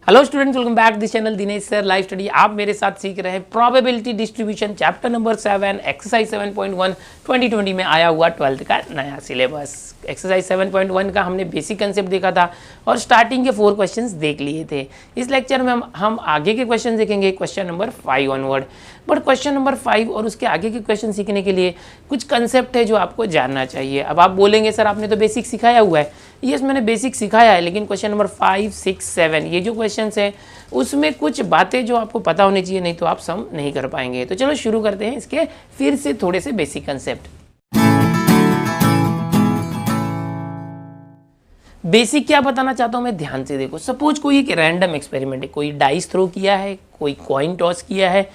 Hello students, welcome back this channel Dinesh sir live study. आप मेरे साथ सीख रहे हैं probability distribution chapter number 7 exercise 7.1 2020 में आया हुआ 12th का नया सिलेबस। एक्सरसाइज 7.1 का हमने बेसिक कंसेप्ट देखा था और स्टार्टिंग के 4 क्वेश्चंस देख लिए थे। इस लेक्चर में हम आगे के क्वेश्चन देखेंगे, question number 5 onward. But question number 5 और उसके आगे के क्वेश्चन सीखने के लिए कुछ कंसेप्ट है जो आपको जानना चाहिए। अब आप बोलेंगे सर आपने तो बेसिक सिखाया हुआ है। यस, मैंने बेसिक सिखाया है, लेकिन क्वेश्चन नंबर 5, 6, 7 ये जो क्वेश्चंस हैं उसमें कुछ बातें जो आपको पता होनी चाहिए, नहीं तो आप सम नहीं कर पाएंगे। तो चलो शुरू करते हैं इसके फिर से थोड़े से बेसिक कंसेप्ट। बेसिक क्या बताना चाहता हूँ मैं, ध्यान से देखो। सपोज कोई एक रैंडम एक्सपेरिमेंट है, कोई डाइस थ्रो किया है, कोई कॉइन टॉस किया है,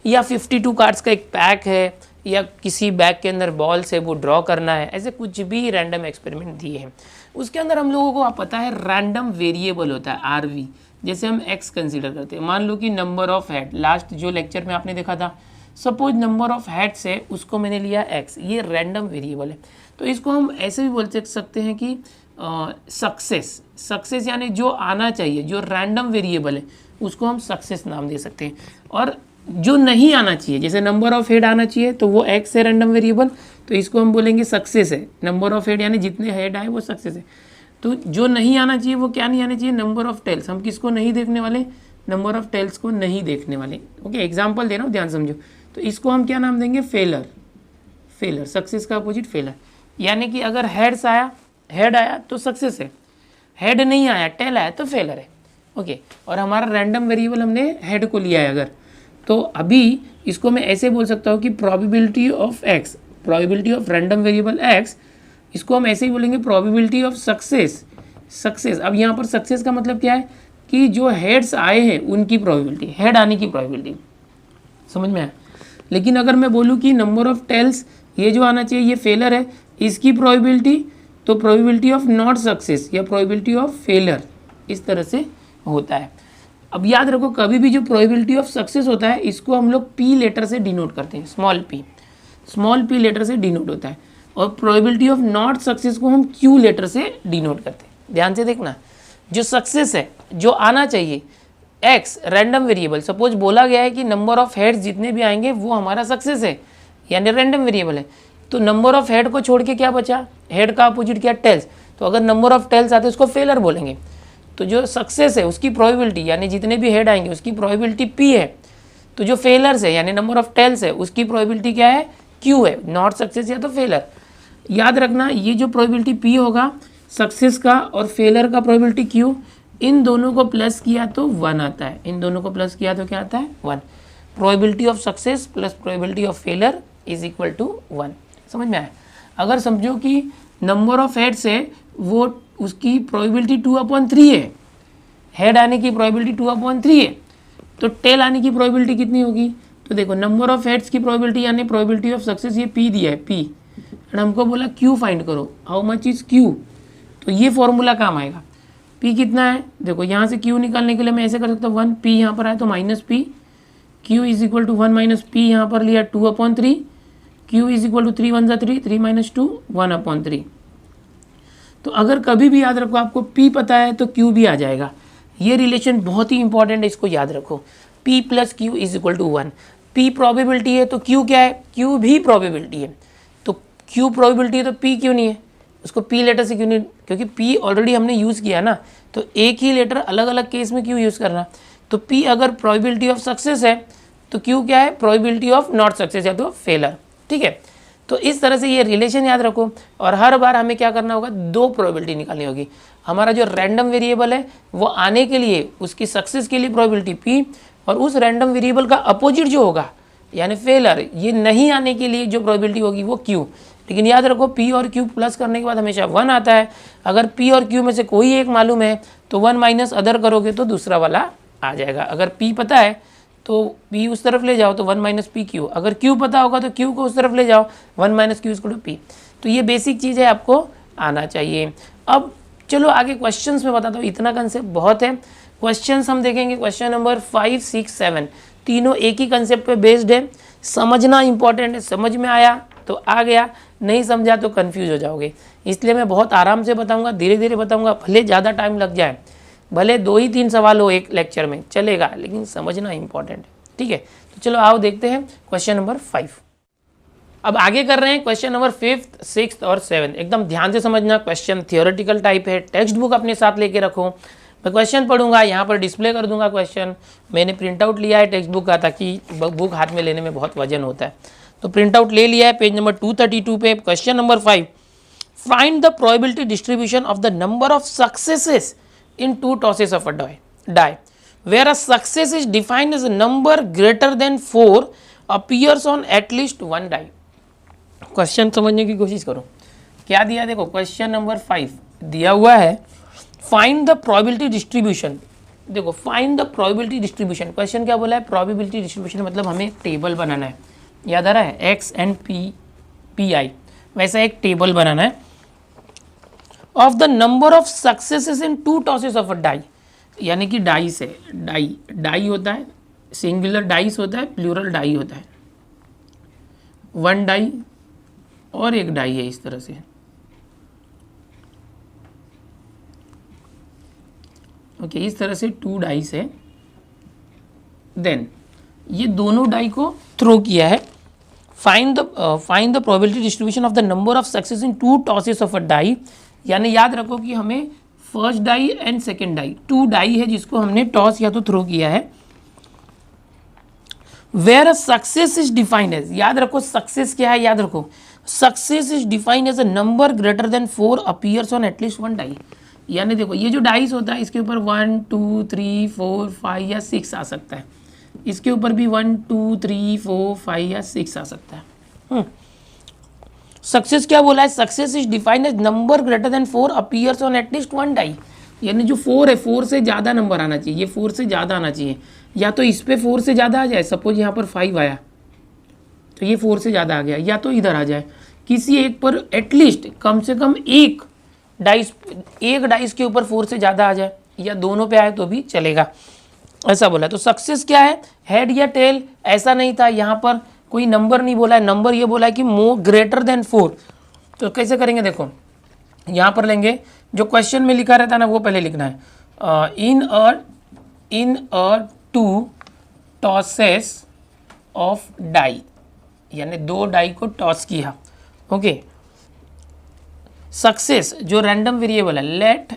या 52 कार्ड्स का एक पैक है, या किसी बैग के अंदर बॉल से वो ड्रॉ करना है। ऐसे कुछ भी रैंडम एक्सपेरिमेंट दिए हैं। उसके अंदर हम लोगों को आप पता है रैंडम वेरिएबल होता है आरवी, जैसे हम एक्स कंसीडर करते हैं। मान लो कि नंबर ऑफ हेड, लास्ट जो लेक्चर में आपने देखा था, सपोज नंबर ऑफ हेड्स है उसको मैंने लिया एक्स, ये रैंडम वेरिएबल है। तो इसको हम ऐसे भी बोल सकते हैं कि सक्सेस यानी जो आना चाहिए, जो रैंडम वेरिएबल है उसको हम सक्सेस नाम दे सकते हैं। और जो नहीं आना चाहिए, जैसे नंबर ऑफ हेड आना चाहिए तो वो एक्स है रैंडम वेरिएबल, तो इसको हम बोलेंगे सक्सेस है। नंबर ऑफ हेड यानी जितने हेड आए वो सक्सेस है। तो जो नहीं आना चाहिए वो क्या नहीं आना चाहिए, नंबर ऑफ टेल्स। हम किसको नहीं देखने वाले, नंबर ऑफ टेल्स को नहीं देखने वाले। ओके, एग्जाम्पल दे रहा हूँ, ध्यान समझो। तो इसको हम क्या नाम देंगे, फेलर। सक्सेस का अपोजिट फेलर। यानी कि अगर हेड आया तो सक्सेस है, हेड नहीं आया, टेल आया तो फेलर है। ओके, और हमारा रैंडम वेरिएबल हमने हेड को लिया है अगर, तो अभी इसको मैं ऐसे बोल सकता हूँ कि probability of x, probability of random variable x, इसको हम ऐसे ही बोलेंगे प्रोबेबिलिटी ऑफ सक्सेस। अब यहाँ पर सक्सेस का मतलब क्या है कि जो हेड्स आए हैं उनकी प्रोबेबिलिटी, हेड आने की प्रोबेबिलिटी, समझ में आया। लेकिन अगर मैं बोलूँ कि नंबर ऑफ टेल्स, ये जो आना चाहिए ये फेलर है, इसकी प्रोबेबिलिटी, तो प्रोबेबिलिटी ऑफ नॉट सक्सेस या प्रोबेबिलिटी ऑफ फेलर, इस तरह से होता है। अब याद रखो, कभी भी जो प्रोबेबिलिटी ऑफ सक्सेस होता है इसको हम लोग पी लेटर से डिनोट करते हैं, स्मॉल पी लेटर से डिनोट होता है। और प्रोबेबिलिटी ऑफ नॉट सक्सेस को हम क्यू लेटर से डिनोट करते हैं। ध्यान से देखना, जो सक्सेस है, जो आना चाहिए एक्स रैंडम वेरिएबल, सपोज बोला गया है कि नंबर ऑफ हेड्स जितने भी आएंगे वो हमारा सक्सेस है, यानी रैंडम वेरिएबल है। तो नंबर ऑफ हेड को छोड़ के क्या बचा, हेड का अपोजिट क्या, टेल्स। तो अगर नंबर ऑफ टेल्स आते उसको फेलर बोलेंगे। तो जो सक्सेस है उसकी प्रोबेबिलिटी यानी जितने भी हेड आएंगे उसकी प्रोबेबिलिटी पी है। तो जो फेलर्स है यानी नंबर ऑफ टेल्स है उसकी प्रोबेबिलिटी क्या है, क्यू है, नॉट सक्सेस या तो फेलर। याद रखना, ये जो प्रोबेबिलिटी पी होगा सक्सेस का और फेलर का प्रोबेबिलिटी क्यू, इन दोनों को प्लस किया तो 1 आता है। इन दोनों को प्लस किया तो क्या आता है, 1। Probability of success plus probability of failure is equal to 1। समझ में आया। अगर समझो कि नंबर ऑफ हेड्स है वो उसकी प्रोबेबिलिटी 2/3 है, हेड आने की प्रोबेबिलिटी 2/3 है, तो टेल आने की प्रोबेबिलिटी कितनी होगी। तो देखो, नंबर ऑफ हेड्स की प्रोबेबिलिटी यानी प्रोबेबिलिटी ऑफ सक्सेस ये पी दिया है, पी, एंड हमको बोला क्यू फाइंड करो, हाउ मच इज क्यू। तो ये फॉर्मूला काम आएगा। पी कितना है, देखो यहाँ से क्यू निकालने के लिए मैं ऐसे कर सकता हूँ 1, पी यहाँ पर आया तो minus P, Q is equal to 1 minus P, यहाँ पर लिया 2/3, क्यू इज इक्वल टू 3 1 जा 3, 3 - 2 1/3। तो अगर कभी भी याद रखो आपको P पता है तो Q भी आ जाएगा। ये रिलेशन बहुत ही इंपॉर्टेंट है, इसको याद रखो। P + Q is equal to 1। P probability है तो Q क्या है, Q भी प्रोबेबिलिटी है। तो Q प्रोबेबिलिटी है तो P क्यों नहीं है, उसको P लेटर से क्यों नहीं, क्योंकि P ऑलरेडी हमने यूज़ किया ना, तो एक ही लेटर अलग अलग केस में क्यों यूज़ करना। तो P अगर प्रोबेबिलिटी ऑफ सक्सेस है तो Q क्या है, प्रोबेबिलिटी ऑफ नॉट सक्सेस या तो फेलर। ठीक है, तो इस तरह से ये रिलेशन याद रखो। और हर बार हमें क्या करना होगा, 2 प्रोबेबिलिटी निकालनी होगी। हमारा जो रैंडम वेरिएबल है वो आने के लिए उसकी सक्सेस के लिए प्रोबेबिलिटी पी, और उस रैंडम वेरिएबल का अपोजिट जो होगा यानी फेलर, ये नहीं आने के लिए जो प्रोबेबिलिटी होगी वो क्यू। लेकिन याद रखो पी और क्यू प्लस करने के बाद हमेशा 1 आता है। अगर पी और क्यू में से कोई एक मालूम है तो 1 माइनस अदर करोगे तो दूसरा वाला आ जाएगा। अगर पी पता है तो P उस तरफ ले जाओ तो 1 माइनस पी क्यू, अगर Q पता होगा तो Q को उस तरफ ले जाओ, 1 minus Q equal to P. तो ये बेसिक चीज़ है, आपको आना चाहिए। अब चलो आगे क्वेश्चंस में बताता हूँ, इतना कंसेप्ट बहुत है। क्वेश्चंस हम देखेंगे, क्वेश्चन नंबर 5, 6, 7 तीनों एक ही कंसेप्ट पे बेस्ड है। समझना इंपॉर्टेंट है, समझ में आया तो आ गया, नहीं समझा तो कन्फ्यूज हो जाओगे। इसलिए मैं बहुत आराम से बताऊँगा, धीरे धीरे बताऊँगा, भले ज़्यादा टाइम लग जाए। भले 2 ही 3 सवाल हो एक लेक्चर में चलेगा, लेकिन समझना इंपॉर्टेंट है, ठीक है। तो चलो आओ देखते हैं क्वेश्चन नंबर 5। अब आगे कर रहे हैं क्वेश्चन नंबर 5th, 6th और 7th। एकदम ध्यान से समझना, क्वेश्चन थियोरेटिकल टाइप है, टेक्स्ट बुक अपने साथ लेके रखो। मैं क्वेश्चन पढ़ूंगा, यहाँ पर डिस्प्ले कर दूंगा क्वेश्चन। मैंने प्रिंट आउट लिया है टेक्स्ट बुक का, ताकि बुक हाथ में लेने में बहुत वजन होता है, तो प्रिंट आउट ले लिया है। पेज नंबर 232 पे question number 5, find the probability distribution of the number of successes in 2 tosses of a die where a success is defined as a number greater than 4 appears on at least 1 die। Question समझने की कोशिश करो, क्या दिया देखो। Question number 5 दिया हुआ है, फाइंड द प्रोबेबिलिटी डिस्ट्रीब्यूशन। देखो find the probability distribution, question क्या बोला है, प्रोबेबिलिटी डिस्ट्रीब्यूशन मतलब हमें एक टेबल बनाना है, याद आ रहा है, एक्स एंड पी आई, वैसा एक टेबल बनाना है of the number of successes in 2 tosses of a die. यानी कि डाइस है, डाई होता है, सिंगुलर डाइस होता है, प्लूरल डाई होता है। 1 डाई और एक डाई है इस तरह से, ओके, इस तरह से 2 डाइस है। देन ये दोनों डाई को थ्रो किया है। Find the probability distribution of the number of success in 2 tosses of a die. यानी याद रखो कि हमें first die and second die, 2 die है जिसको हमने टॉस या तो थ्रो किया है। Where a success is defined as, याद रखो सक्सेस क्या है, याद रखो success is defined as a number greater than 4 appears on at least 1 die. यानी देखो ये जो डाइस होता है इसके ऊपर 1 2 3 4 5 या 6 आ सकता है, इसके ऊपर भी 1 2 3 4 5 या 6 आ सकता है। सक्सेस क्या बोला है, success is defined as number greater than 4 appears on at least 1 die. यानी जो 4 है, 4 से ज़्यादा नंबर आना चाहिए, ये 4 से ज़्यादा आना चाहिए, या तो इस पे 4 से ज़्यादा आ जाए, सपोज यहाँ पर 5 आया तो ये 4 से ज़्यादा आ गया, या तो इधर आ जाए, किसी एक पर एटलीस्ट कम से कम एक डाइस के ऊपर 4 से ज़्यादा आ जाए, या दोनों पे आए तो भी चलेगा, ऐसा बोला। तो सक्सेस क्या है, हेड या टेल, ऐसा नहीं था, यहाँ पर कोई नंबर नहीं बोला है, नंबर ये बोला है कि मोर ग्रेटर देन 4। तो कैसे करेंगे देखो, यहाँ पर लेंगे जो क्वेश्चन में लिखा रहता है ना वो पहले लिखना है, इन अ 2 टॉसेस ऑफ डाई, यानी 2 डाई को टॉस किया, ओके। सक्सेस जो रैंडम वेरिएबल है, लेट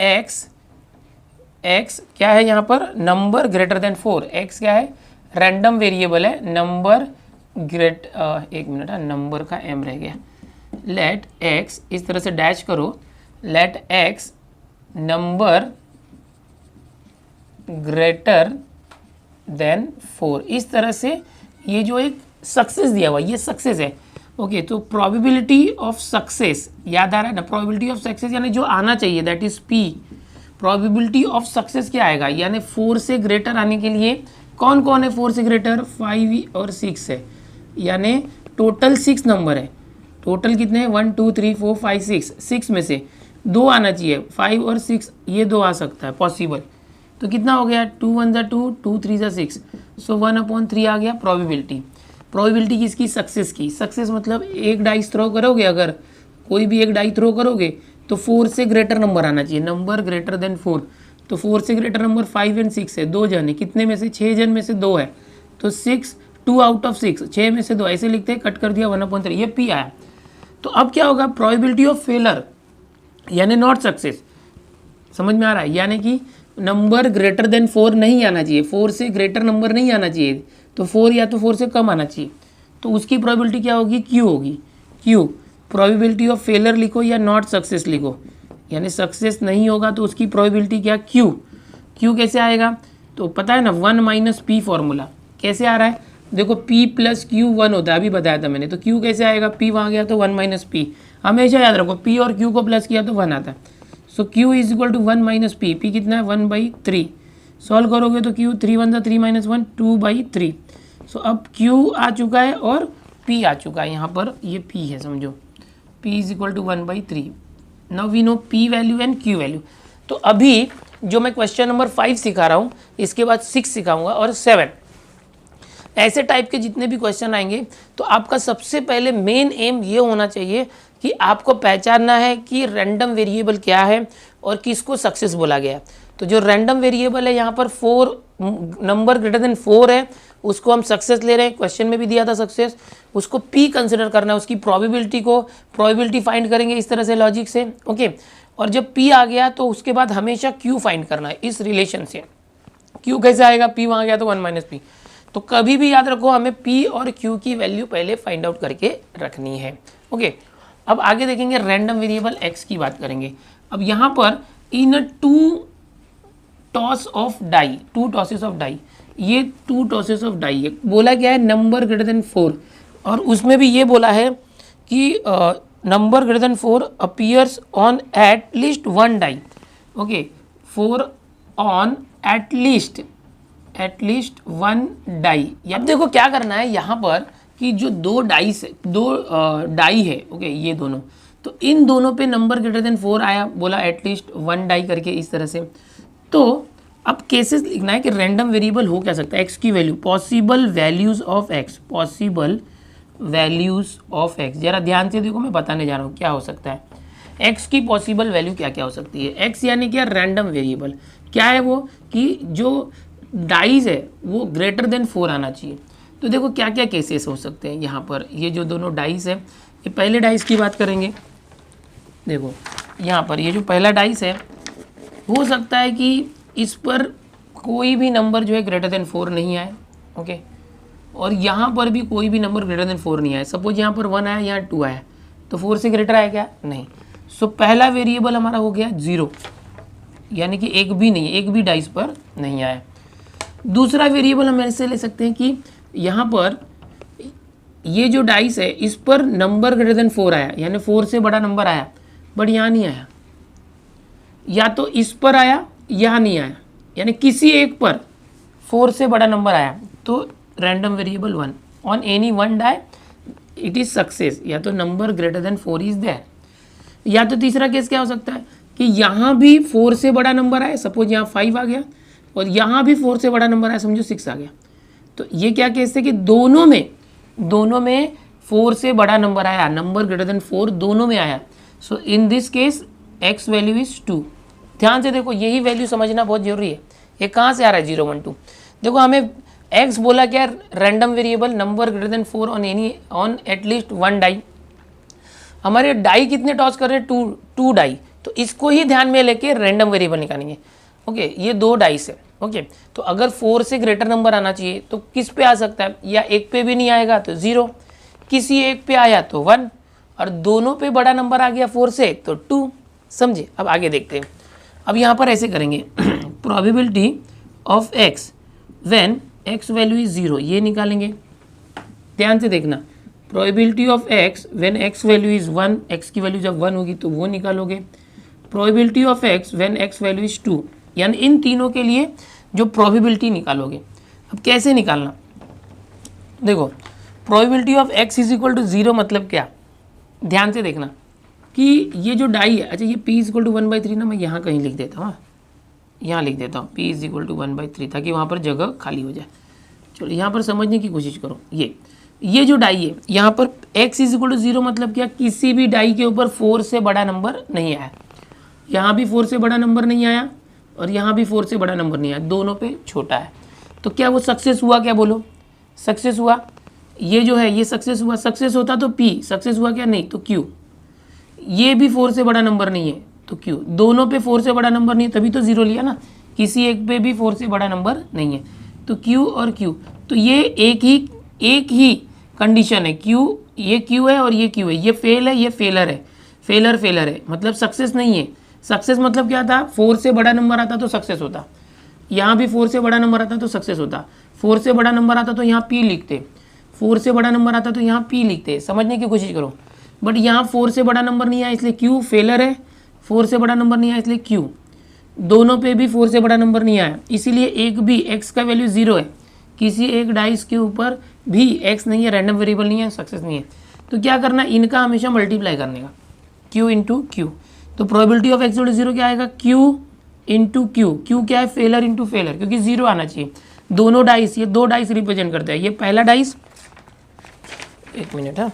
एक्स क्या है यहाँ पर, नंबर ग्रेटर देन 4, एक्स क्या है, रैंडम वेरिएबल है, नंबर एक मिनट है, नंबर का एम रह गया, लेट एक्स, इस तरह से डैश करो, let X number greater than 4, इस तरह से ये जो एक सक्सेस दिया हुआ ये सक्सेस है, ओके। तो प्रोबेबिलिटी ऑफ सक्सेस याद आ रहा है ना, प्रोबेबिलिटी ऑफ सक्सेस यानी जो आना चाहिए that is P. Probability of success क्या आएगा, यानी 4 से ग्रेटर आने के लिए कौन कौन है 4 से ग्रेटर, 5 और 6 है, यानी टोटल 6 नंबर है। टोटल कितने हैं, 1 2 3 4 5 6 में से 2 आना चाहिए, 5 और 6 ये 2 आ सकता है पॉसिबल। तो कितना हो गया, 2 1 ज़ा 2 2 3 ज़ा 6, सो 1/3 आ गया प्रोबेबिलिटी किसकी, सक्सेस की। सक्सेस मतलब एक डाइस थ्रो करोगे, अगर कोई भी एक डाई थ्रो करोगे तो 4 से ग्रेटर नंबर आना चाहिए, नंबर ग्रेटर देन 4। तो 4 से ग्रेटर नंबर 5 एंड 6 है, 2 जन है, कितने में से, 6 जन में से 2 है, तो 6 2 आउट ऑफ 6, 6 में से 2 ऐसे लिखते हैं, कट कर दिया 1/3, ये पी आया। तो अब क्या होगा, प्रोबेबिलिटी ऑफ फेलर यानी नॉट सक्सेस, समझ में आ रहा है, यानी कि नंबर ग्रेटर देन 4 नहीं आना चाहिए, 4 से ग्रेटर नंबर नहीं आना चाहिए, तो 4 या तो 4 से कम आना चाहिए, तो उसकी प्रोबेबिलिटी क्या होगी, क्यू होगी। क्यू प्रोबेबिलिटी ऑफ फेलर लिखो या नॉट सक्सेस लिखो, यानी सक्सेस नहीं होगा तो उसकी प्रोबेबिलिटी क्या, क्यू। क्यू कैसे आएगा, तो पता है ना 1 - p फॉर्मूला कैसे आ रहा है, देखो p + q 1 होता है, अभी बताया था मैंने। तो q कैसे आएगा, p वहाँ गया तो 1 - p, हमेशा याद रखो p और q को प्लस किया तो 1 आता है। सो q = 1 - p, p कितना है 1/3, सॉल्व करोगे तो q 3 1 3 - 1 2/3। सो अब q आ चुका है और p आ चुका है, यहाँ पर ये p है समझो, p = 1/3। Now we know p value and q value. तो अभी जो मैं क्वेश्चन नंबर 5 सिखा रहा हूँ, इसके बाद 6 सिखाऊंगा और 7, ऐसे टाइप के जितने भी क्वेश्चन आएंगे तो आपका सबसे पहले मेन एम ये होना चाहिए कि आपको पहचानना है कि रैंडम वेरिएबल क्या है और किसको सक्सेस बोला गया है। तो जो रैंडम वेरिएबल है यहाँ पर 4 नंबर ग्रेटर देन 4 है, उसको हम सक्सेस ले रहे हैं, क्वेश्चन में भी दिया था सक्सेस, उसको P कंसिडर करना है, उसकी प्रोबेबिलिटी फाइंड करेंगे इस तरह से लॉजिक से, ओके। और जब P आ गया तो उसके बाद हमेशा Q फाइंड करना है इस रिलेशन से। Q कैसे आएगा, P वहाँ गया तो 1 माइनस P, तो कभी भी याद रखो हमें P और Q की वैल्यू पहले फाइंड आउट करके रखनी है, ओके। अब आगे देखेंगे रैंडम वेरिएबल X की बात करेंगे। अब यहाँ पर in 2 toss of die, 2 tosses of die, ये 2 टॉसेस ऑफ डाई है, बोला क्या है नंबर ग्रेटर देन 4, और उसमें भी ये बोला है कि number greater than 4 appears on at least 1 die, okay, 4 on at least 1 die. अब देखो क्या करना है यहाँ पर कि जो 2 डाई है, ओके, ये दोनों, तो इन दोनों पे नंबर ग्रेटर देन 4 आया, बोला एटलीस्ट 1 डाई करके इस तरह से। तो अब केसेस लिखना है कि रैंडम वेरिएबल हो क्या सकता है, एक्स की value, possible values of x, possible values of x, जरा ध्यान से देखो मैं बताने जा रहा हूँ क्या हो सकता है। एक्स की पॉसिबल वैल्यू क्या क्या हो सकती है, एक्स यानी क्या रैंडम वेरिएबल, क्या है वो कि जो डाइज है वो ग्रेटर देन 4 आना चाहिए। तो देखो क्या क्या केसेस हो सकते हैं यहाँ पर, ये जो दोनों डाइस है, ये पहले डाइस की बात करेंगे। देखो यहाँ पर ये जो पहला डाइस है, हो सकता है कि इस पर कोई भी नंबर जो है ग्रेटर देन 4 नहीं आए, ओके, और यहाँ पर भी कोई भी नंबर ग्रेटर देन 4 नहीं आया। सपोज यहाँ पर 1 आया, यहाँ 2 आया, तो 4 से ग्रेटर आया क्या, नहीं। सो पहला वेरिएबल हमारा हो गया 0, यानी कि एक भी नहीं, एक भी डाइस पर नहीं आया। दूसरा वेरिएबल हम ऐसे ले सकते हैं कि यहाँ पर ये जो डाइस है इस पर नंबर ग्रेटर देन 4 आया, यानी 4 से बड़ा नंबर आया, बट यहाँ नहीं आया, या तो इस पर आया यहाँ नहीं आया, यानी किसी एक पर 4 से बड़ा नंबर आया, तो random variable 1 on any 1 die it is success, या तो number greater than 4 is there. या तो तीसरा केस क्या हो सकता है कि यहाँ भी 4 से बड़ा नंबर आया, सपोज यहाँ 5 आ गया, और यहाँ भी 4 से बड़ा नंबर आया, समझो 6 आ गया। तो ये क्या केस है कि दोनों में 4 से बड़ा नंबर आया, नंबर ग्रेटर देन 4 दोनों में आया। So in this case X value is 2। ध्यान से देखो, यही वैल्यू समझना बहुत जरूरी है। ये कहाँ से आ रहा है 0 1 2, देखो हमें एक्स बोला क्या, random variable number greater than 4 on at least 1 die. हमारे डाई कितने टॉस कर रहे हैं, 2 डाई, तो इसको ही ध्यान में लेके रैंडम वेरिएबल निकालेंगे, ओके। ये 2 डाइस है, ओके। तो अगर 4 से ग्रेटर नंबर आना चाहिए तो किस पे आ सकता है, या एक पे भी नहीं आएगा तो 0, किसी एक पे आया तो 1, और दोनों पे बड़ा नंबर आ गया 4 से तो 2, समझे। अब आगे देखते हैं। अब यहाँ पर ऐसे करेंगे probability of x when x value is 0, ये निकालेंगे। ध्यान से देखना, probability of x when x value is 1, x की वैल्यू जब 1 होगी तो वो निकालोगे। Probability of x when x value is 2, यानी इन तीनों के लिए जो प्रोबेबिलिटी निकालोगे। अब कैसे निकालना, देखो probability of X is equal to 0 मतलब क्या, ध्यान से देखना कि ये जो डाई है, अच्छा ये p इज इक्वल टू 1/3 ना, मैं यहाँ कहीं लिख देता हूँ, यहाँ लिख देता हूँ p इज इक्वल टू 1/3 ताकि वहाँ पर जगह खाली हो जाए। चलो यहाँ पर समझने की कोशिश करो, ये जो डाई है यहाँ पर x इज इक्वल टू 0 मतलब क्या, किसी भी डाई के ऊपर 4 से बड़ा नंबर नहीं आया, यहाँ भी 4 से बड़ा नंबर नहीं आया और यहाँ भी 4 से बड़ा नंबर नहीं आया, दोनों पे छोटा है। तो क्या वो सक्सेस हुआ, क्या बोलो, सक्सेस हुआ। ये जो है ये सक्सेस हुआ, सक्सेस होता तो p, सक्सेस हुआ क्या, नहीं तो q। ये भी 4 से बड़ा नंबर नहीं है तो q, दोनों पे 4 से बड़ा नंबर नहीं है तभी तो 0 लिया ना, किसी एक पे भी 4 से बड़ा नंबर नहीं है तो q और q। तो ये एक ही कंडीशन है, q, ये q है और ये q है, ये फेल है, ये फेलर है, फेलर है, मतलब सक्सेस नहीं है। सक्सेस मतलब क्या था, 4 से बड़ा नंबर आता तो सक्सेस होता, यहाँ भी 4 से बड़ा नंबर आता तो सक्सेस होता, 4 से बड़ा नंबर आता तो यहाँ p लिखते, 4 से बड़ा नंबर आता तो यहाँ p लिखते, समझने की कोशिश करो। बट यहाँ 4 से बड़ा नंबर नहीं आया इसलिए q फेलर है, 4 से बड़ा नंबर नहीं आया इसलिए q, दोनों पे भी 4 से बड़ा नंबर नहीं आया, इसीलिए एक भी x का वैल्यू 0 है, किसी एक डाइस के ऊपर भी x नहीं है, रैंडम वेरिएबल नहीं है, सक्सेस नहीं है। तो क्या करना, इनका हमेशा मल्टीप्लाई करने का, q इंटू क्यू। तो प्रोबेबिलिटी ऑफ x 0 क्या आएगा, q इंटू क्यू। क्यू क्या है, फेलर इंटू फेलर, क्योंकि 0 आना चाहिए। दोनों डाइस, ये 2 डाइस रिप्रेजेंट करते हैं, ये पहला डाइस, एक मिनट है,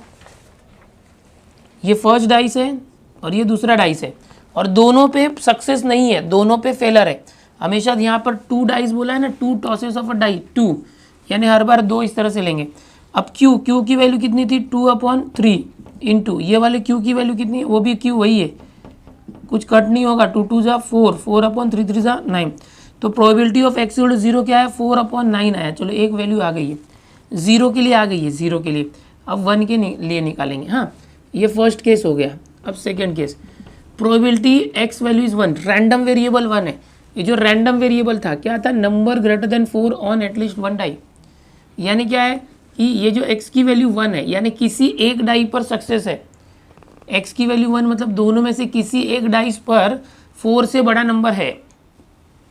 ये फर्स्ट डाइस है और ये दूसरा डाइस है, और दोनों पे सक्सेस नहीं है, दोनों पे फेलर है। हमेशा यहाँ पर 2 डाइस बोला है ना, 2 टॉसेस ऑफ अ डाई, 2 यानी हर बार 2 इस तरह से लेंगे। अब क्यू की वैल्यू कितनी थी 2/3 इंटू ये वाले क्यू की वैल्यू कितनी है, वो भी क्यू वही है, कुछ कट नहीं होगा, 2 2 जा 4, 4/3 3 जा 9। तो probability of x equal to 0 क्या है 4/9 आया। चलो एक वैल्यू आ गई है, 0 के लिए आ गई है, 0 के लिए। अब 1 के लिए निकालेंगे। हाँ, ये फर्स्ट केस हो गया। अब second case, probability x value is 1, random variable 1 है। ये जो रैंडम वेरिएबल था क्या था, number greater than 4 on at least 1 die. यानी क्या है कि ये जो x की वैल्यू 1 है, यानी किसी एक डाई पर सक्सेस है। x की वैल्यू 1 मतलब दोनों में से किसी एक डाइस पर 4 से बड़ा नंबर है,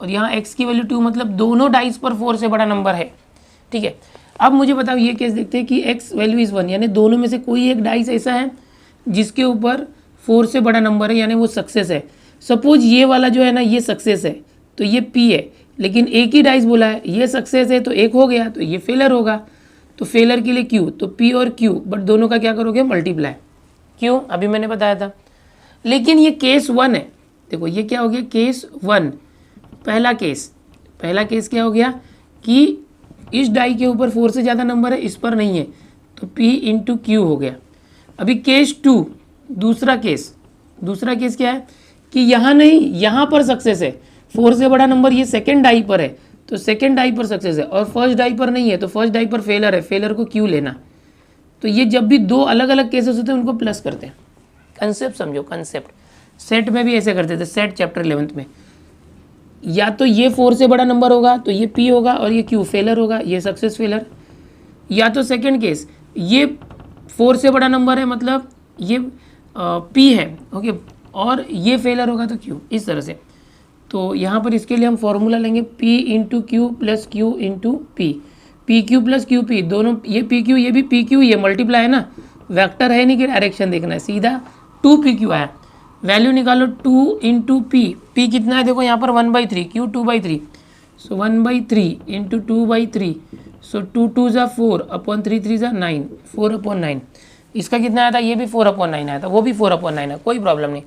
और यहाँ x की वैल्यू 2 मतलब दोनों डाइस पर 4 से बड़ा नंबर है। ठीक है, अब मुझे बताओ ये केस देखते हैं कि x वैल्यू इज़ 1, यानी दोनों में से कोई एक डाइस ऐसा है जिसके ऊपर 4 से बड़ा नंबर है, यानी वो सक्सेस है। सपोज ये वाला जो है ना ये सक्सेस है, तो ये p है, लेकिन एक ही डाइस बोला है, ये सक्सेस है तो एक हो गया, तो ये फेलर होगा। तो फेलर के लिए q, तो p और q, बट दोनों का क्या करोगे मल्टीप्लाई। क्यों, अभी मैंने बताया था। लेकिन ये केस 1 है, देखो ये क्या हो गया केस 1, पहला केस क्या हो गया कि इस डाई के ऊपर 4 से ज़्यादा नंबर है, इस पर नहीं है, तो p इंटू क्यू हो गया। अभी केस 2, दूसरा केस क्या है कि यहाँ नहीं, यहाँ पर सक्सेस है, 4 से बड़ा नंबर ये सेकेंड डाई पर है, तो सेकेंड डाई पर सक्सेस है, और फर्स्ट डाई पर नहीं है, तो फर्स्ट डाई पर फेलर है, फेलर को क्यू लेना। तो ये जब भी 2 अलग अलग केसेस होते हैं उनको प्लस करते हैं। कंसेप्ट समझो, कंसेप्ट सेट में भी ऐसे करते थे, सेट चैप्टर 11th में। या तो ये 4 से बड़ा नंबर होगा तो ये p होगा और ये q फेलर होगा, ये सक्सेस फेलर। या तो सेकंड केस, ये 4 से बड़ा नंबर है मतलब ये p है, ओके, और ये फेलर होगा तो q, इस तरह से। तो यहाँ पर इसके लिए हम फॉर्मूला लेंगे p into Q plus q into P, P Q plus Q P, दोनों ये पी क्यू ये भी पी क्यू, ये मल्टीप्लाई है ना, वेक्टर है नहीं कि डायरेक्शन देखना है, सीधा 2pq आया। वैल्यू निकालो 2 इंटू पी, पी कितना है देखो यहाँ पर 1/3, क्यू 2/3, सो 1/3 इंटू 2/3, सो 2 2 जा 4 अपॉन 3 3 जा 9, 4/9। इसका कितना आया था, ये भी 4/9 आया था, वो भी 4/9 है, कोई प्रॉब्लम नहीं।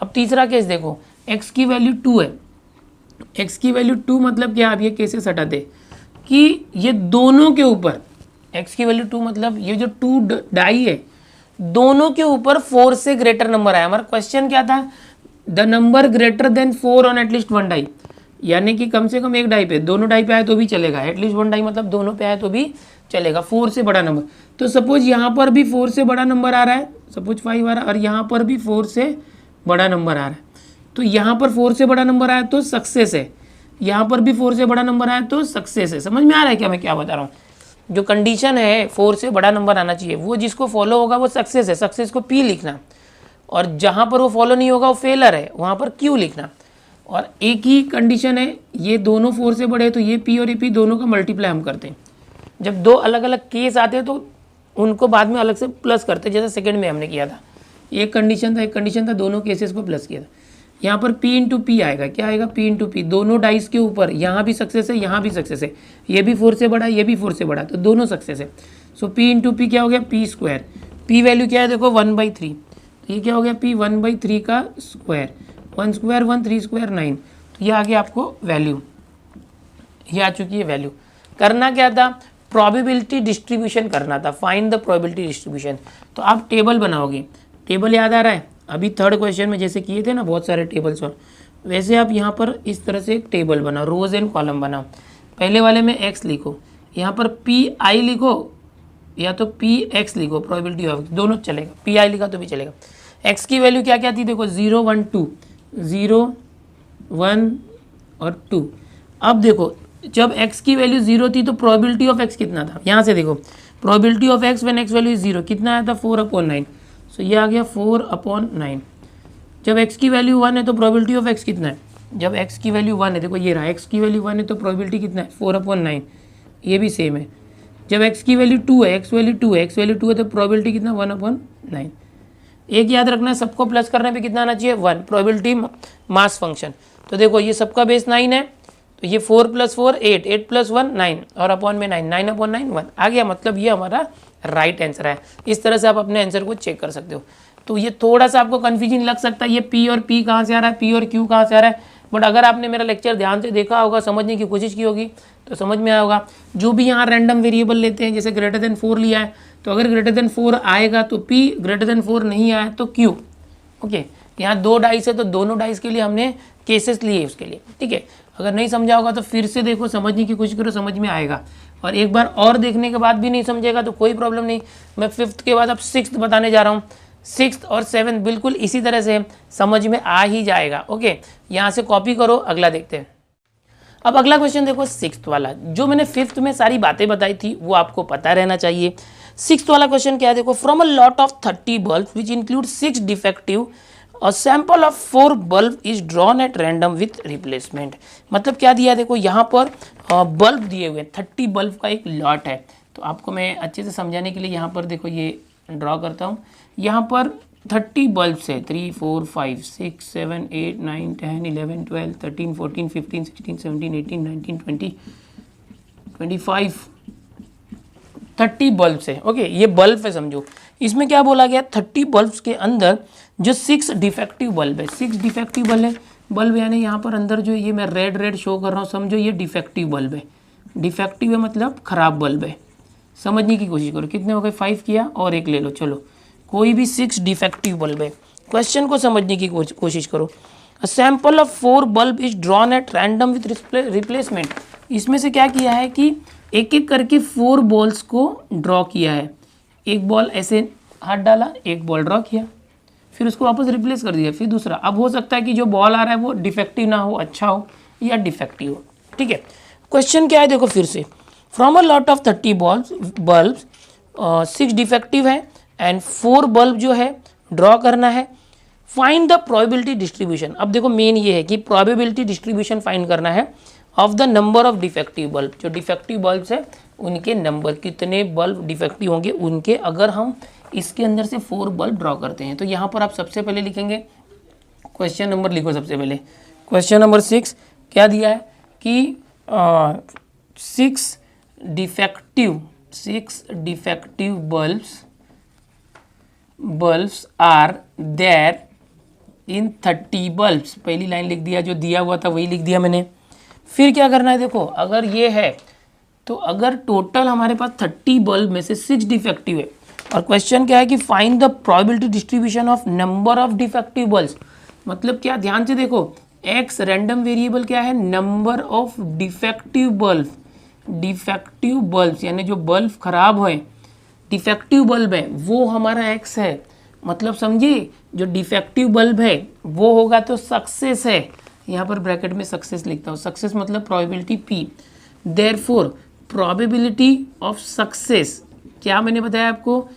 अब तीसरा केस देखो, x की वैल्यू 2 है, x की वैल्यू 2 मतलब क्या, आप ये केसेस हटाते कि ये दोनों के ऊपर, x की वैल्यू 2 मतलब ये जो 2 डाई है दोनों के ऊपर 4 से ग्रेटर नंबर आया। हमारा क्वेश्चन क्या था, the number greater than 4 on at least 1 die, यानी कि कम से कम एक डाई पे, दोनों डाई पे आए तो भी चलेगा, एटलीस्ट 1 डाई मतलब दोनों पे आए तो भी चलेगा, 4 से बड़ा नंबर। तो सपोज यहाँ पर भी 4 से बड़ा नंबर आ रहा है, सपोज 5 आ रहा है, और यहाँ पर भी 4 से बड़ा नंबर आ रहा है, तो यहाँ पर 4 से बड़ा नंबर आया तो सक्सेस है, यहाँ पर भी 4 से बड़ा नंबर आया तो सक्सेस है। समझ में आ रहा है क्या मैं क्या बता रहा हूँ। जो कंडीशन है 4 से बड़ा नंबर आना चाहिए, वो जिसको फॉलो होगा वो सक्सेस है, सक्सेस को p लिखना, और जहाँ पर वो फॉलो नहीं होगा वो फेलर है, वहाँ पर q लिखना। और एक ही कंडीशन है, ये दोनों 4 से बड़े हैं तो ये p और ये p दोनों का मल्टीप्लाई हम करते हैं। जब 2 अलग अलग केस आते हैं तो उनको बाद में अलग से प्लस करते हैं, जैसे सेकेंड में हमने किया था, एक कंडीशन था, दोनों केसेस को प्लस किया था। यहाँ पर p इंटू पी आएगा, क्या आएगा p इंटू पी, दोनों डाइस के ऊपर, यहाँ भी सक्सेस है, यहाँ भी सक्सेस है, ये भी 4 से बड़ा, ये भी 4 से बड़ा, तो दोनों सक्सेस है। सो p इंटू पी क्या हो गया p स्क्वायर, p वैल्यू क्या है देखो 1/3, तो ये क्या हो गया p 1/3 का स्क्वायर, 1 स्क्वायर 1, 3 स्क्वायर 9, तो ये आ गया आपको वैल्यू, ये आ चुकी है वैल्यू। करना क्या था, प्रोबेबिलिटी डिस्ट्रीब्यूशन करना था, फाइंड द प्रोबेबिलिटी डिस्ट्रीब्यूशन। तो आप टेबल बनाओगे, टेबल याद आ रहा है, अभी थर्ड क्वेश्चन में जैसे किए थे ना बहुत सारे टेबल्स, और वैसे आप यहाँ पर इस तरह से एक टेबल बनाओ, रोज एंड कॉलम बनाओ। पहले वाले में x लिखो, यहाँ पर PI लिखो या तो PX लिखो, प्रोबेबिलिटी ऑफ, दोनों चलेगा, PI लिखा तो भी चलेगा। x की वैल्यू क्या क्या थी देखो, 0 1 2, 0 1 और 2। अब देखो जब x की वैल्यू 0 थी तो प्रोबेबिलिटी ऑफ x कितना था, यहाँ से देखो, probability of x when x value is 0 कितना आया था 4/9, सो ये आ गया 4/9। जब x की वैल्यू 1 है तो प्रोबेबिलिटी ऑफ x कितना है, जब x की वैल्यू 1 है, देखो ये रहा, x की वैल्यू 1 है तो प्रोबेबिलिटी कितना है 4/9, ये भी सेम है। जब x की वैल्यू 2 है, x वैल्यू 2 है तो प्रोबेबिलिटी कितना 1/9। एक याद रखना है, सबको प्लस करने पे कितना आना चाहिए 1, प्रोबेबिलिटी मास फंक्शन। तो देखो ये सबका बेस 9 है, तो ये 4 + 4 8, 8 + 1 9, और अपॉन में 9, 9/9 1 आ गया, मतलब ये हमारा राइट आंसर है। इस तरह से आप अपने आंसर को चेक कर सकते हो। तो ये थोड़ा सा आपको कन्फ्यूजन लग सकता है, ये p और p कहाँ से आ रहा है, p और q कहाँ से आ रहा है, बट अगर आपने मेरा लेक्चर ध्यान से देखा होगा, समझने की कोशिश की होगी, तो समझ में आया होगा। जो भी यहाँ रैंडम वेरिएबल लेते हैं, जैसे ग्रेटर देन 4 लिया है, तो अगर ग्रेटर देन 4 आएगा तो P, ग्रेटर देन 4 नहीं आया तो Q। ओके, यहाँ 2 डाइस है तो दोनों डाइस के लिए हमने केसेस लिए उसके लिए, ठीक है। अगर नहीं समझा होगा तो फिर से देखो, समझने की कोशिश करो, समझ में आएगा। और एक बार और देखने के बाद भी नहीं समझेगा तो कोई प्रॉब्लम नहीं, मैं 5th के बाद अब 6th बताने जा रहा हूँ। 6th और 7th बिल्कुल इसी तरह से समझ में आ ही जाएगा। ओके, यहाँ से कॉपी करो, अगला देखते हैं। अब अगला क्वेश्चन देखो 6th वाला, जो मैंने 5th में सारी बातें बताई थी वो आपको पता रहना चाहिए। 6th वाला क्वेश्चन क्या है देखो, from a lot of 30 bulb which include 6 defective, a sample of 4 bulb is drawn at random with replacement. मतलब क्या दिया है देखो, यहाँ पर बल्ब दिए हुए 30 बल्ब का एक लॉट है। तो आपको मैं अच्छे से समझाने के लिए यहाँ पर देखो ये ड्रॉ करता हूँ। यहाँ पर 30 बल्ब्स है, 3 4 5 6 7 8 9 10 11 12 13 14 15 16 17 18 19 20 25 30 बल्ब्स है। ओके, ये बल्ब है समझो। इसमें क्या बोला गया, 30 बल्ब्स के अंदर जो 6 डिफेक्टिव बल्ब है, 6 डिफेक्टिव बल्ब यानी यहाँ पर अंदर जो ये मैं रेड शो कर रहा हूँ, समझो ये डिफेक्टिव बल्ब है। डिफेक्टिव है मतलब खराब बल्ब है। समझने की कोशिश करो, कितने हो गए, 5 किया और एक ले लो। चलो, कोई भी 6 डिफेक्टिव बल्ब है। क्वेश्चन को समझने की कोशिश करो। A sample of 4 bulb is drawn at random with replacement. इसमें से क्या किया है कि एक एक करके 4 बॉल्स को ड्रॉ किया है। एक बॉल ऐसे हाथ डाला, एक बॉल ड्रॉ किया, फिर उसको वापस रिप्लेस कर दिया, फिर दूसरा। अब हो सकता है कि जो बॉल आ रहा है वो डिफेक्टिव ना हो, अच्छा हो, या डिफेक्टिव हो, ठीक है। क्वेश्चन क्या है देखो फिर से, from a lot of 30 bulb 6 defective है एंड 4 बल्ब जो है ड्रॉ करना है। Find the probability distribution. अब देखो मेन ये है कि प्रोबेबिलिटी डिस्ट्रीब्यूशन फाइंड करना है of the number of defective bulb. जो डिफेक्टिव बल्ब्स है उनके नंबर, कितने बल्ब डिफेक्टिव होंगे उनके, अगर हम इसके अंदर से 4 बल्ब ड्रॉ करते हैं। तो यहाँ पर आप सबसे पहले लिखेंगे, क्वेश्चन नंबर लिखो सबसे पहले। क्वेश्चन नंबर 6 क्या दिया है कि 6 defective bulbs are there in 30 bulbs. पहली लाइन लिख दिया, जो दिया हुआ था वही लिख दिया मैंने। फिर क्या करना है देखो, अगर ये है तो अगर टोटल हमारे पास 30 बल्ब में से 6 डिफेक्टिव है, और क्वेश्चन क्या है कि find the probability distribution of number of defective bulbs. मतलब क्या, ध्यान से देखो, एक्स रैंडम वेरिएबल क्या है, नंबर ऑफ डिफेक्टिव बल्ब्स यानी जो बल्ब खराब है, डिफेक्टिव बल्ब है, वो हमारा एक्स है। मतलब समझिए, जो डिफेक्टिव बल्ब है वो होगा तो सक्सेस है। यहाँ पर ब्रैकेट में सक्सेस लिखता हूँ, सक्सेस मतलब probability P। Therefore probability of success, क्या मैंने बताया आपको,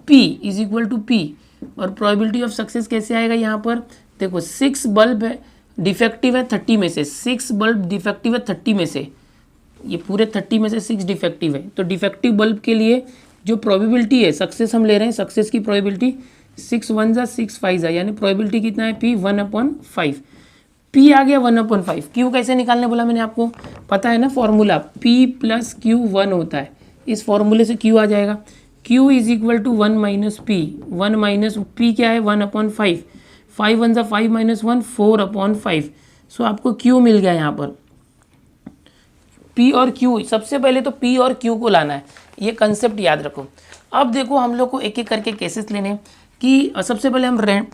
P is equal to P। और प्रोबेबिलिटी ऑफ सक्सेस कैसे आएगा, यहाँ पर देखो 6 बल्ब है डिफेक्टिव है 30 में से, 6 बल्ब डिफेक्टिव है 30 में से, ये पूरे 30 में से 6 डिफेक्टिव है। तो डिफेक्टिव बल्ब के लिए जो प्रोबेबिलिटी है, सक्सेस हम ले रहे हैं, सक्सेस की प्रोबेबिलिटी 6 1 जा 6 5 जा, यानी प्रोबेबिलिटी कितना है, P 1/5। P आ गया 1/5। Q कैसे निकालने बोला मैंने आपको, पता है ना फॉर्मूला, P + Q 1 होता है। इस फॉर्मूले से Q आ जाएगा, Q is equal to 1 - P। 1 - P क्या है, 1/5। 5 1 जा 5 - 1 4/5। सो आपको Q मिल गया यहाँ पर। P और Q, सबसे पहले तो P और Q को लाना है, ये कंसेप्ट याद रखो। अब देखो हम लोग को एक एक करके केसेस लेने कि सबसे पहले हम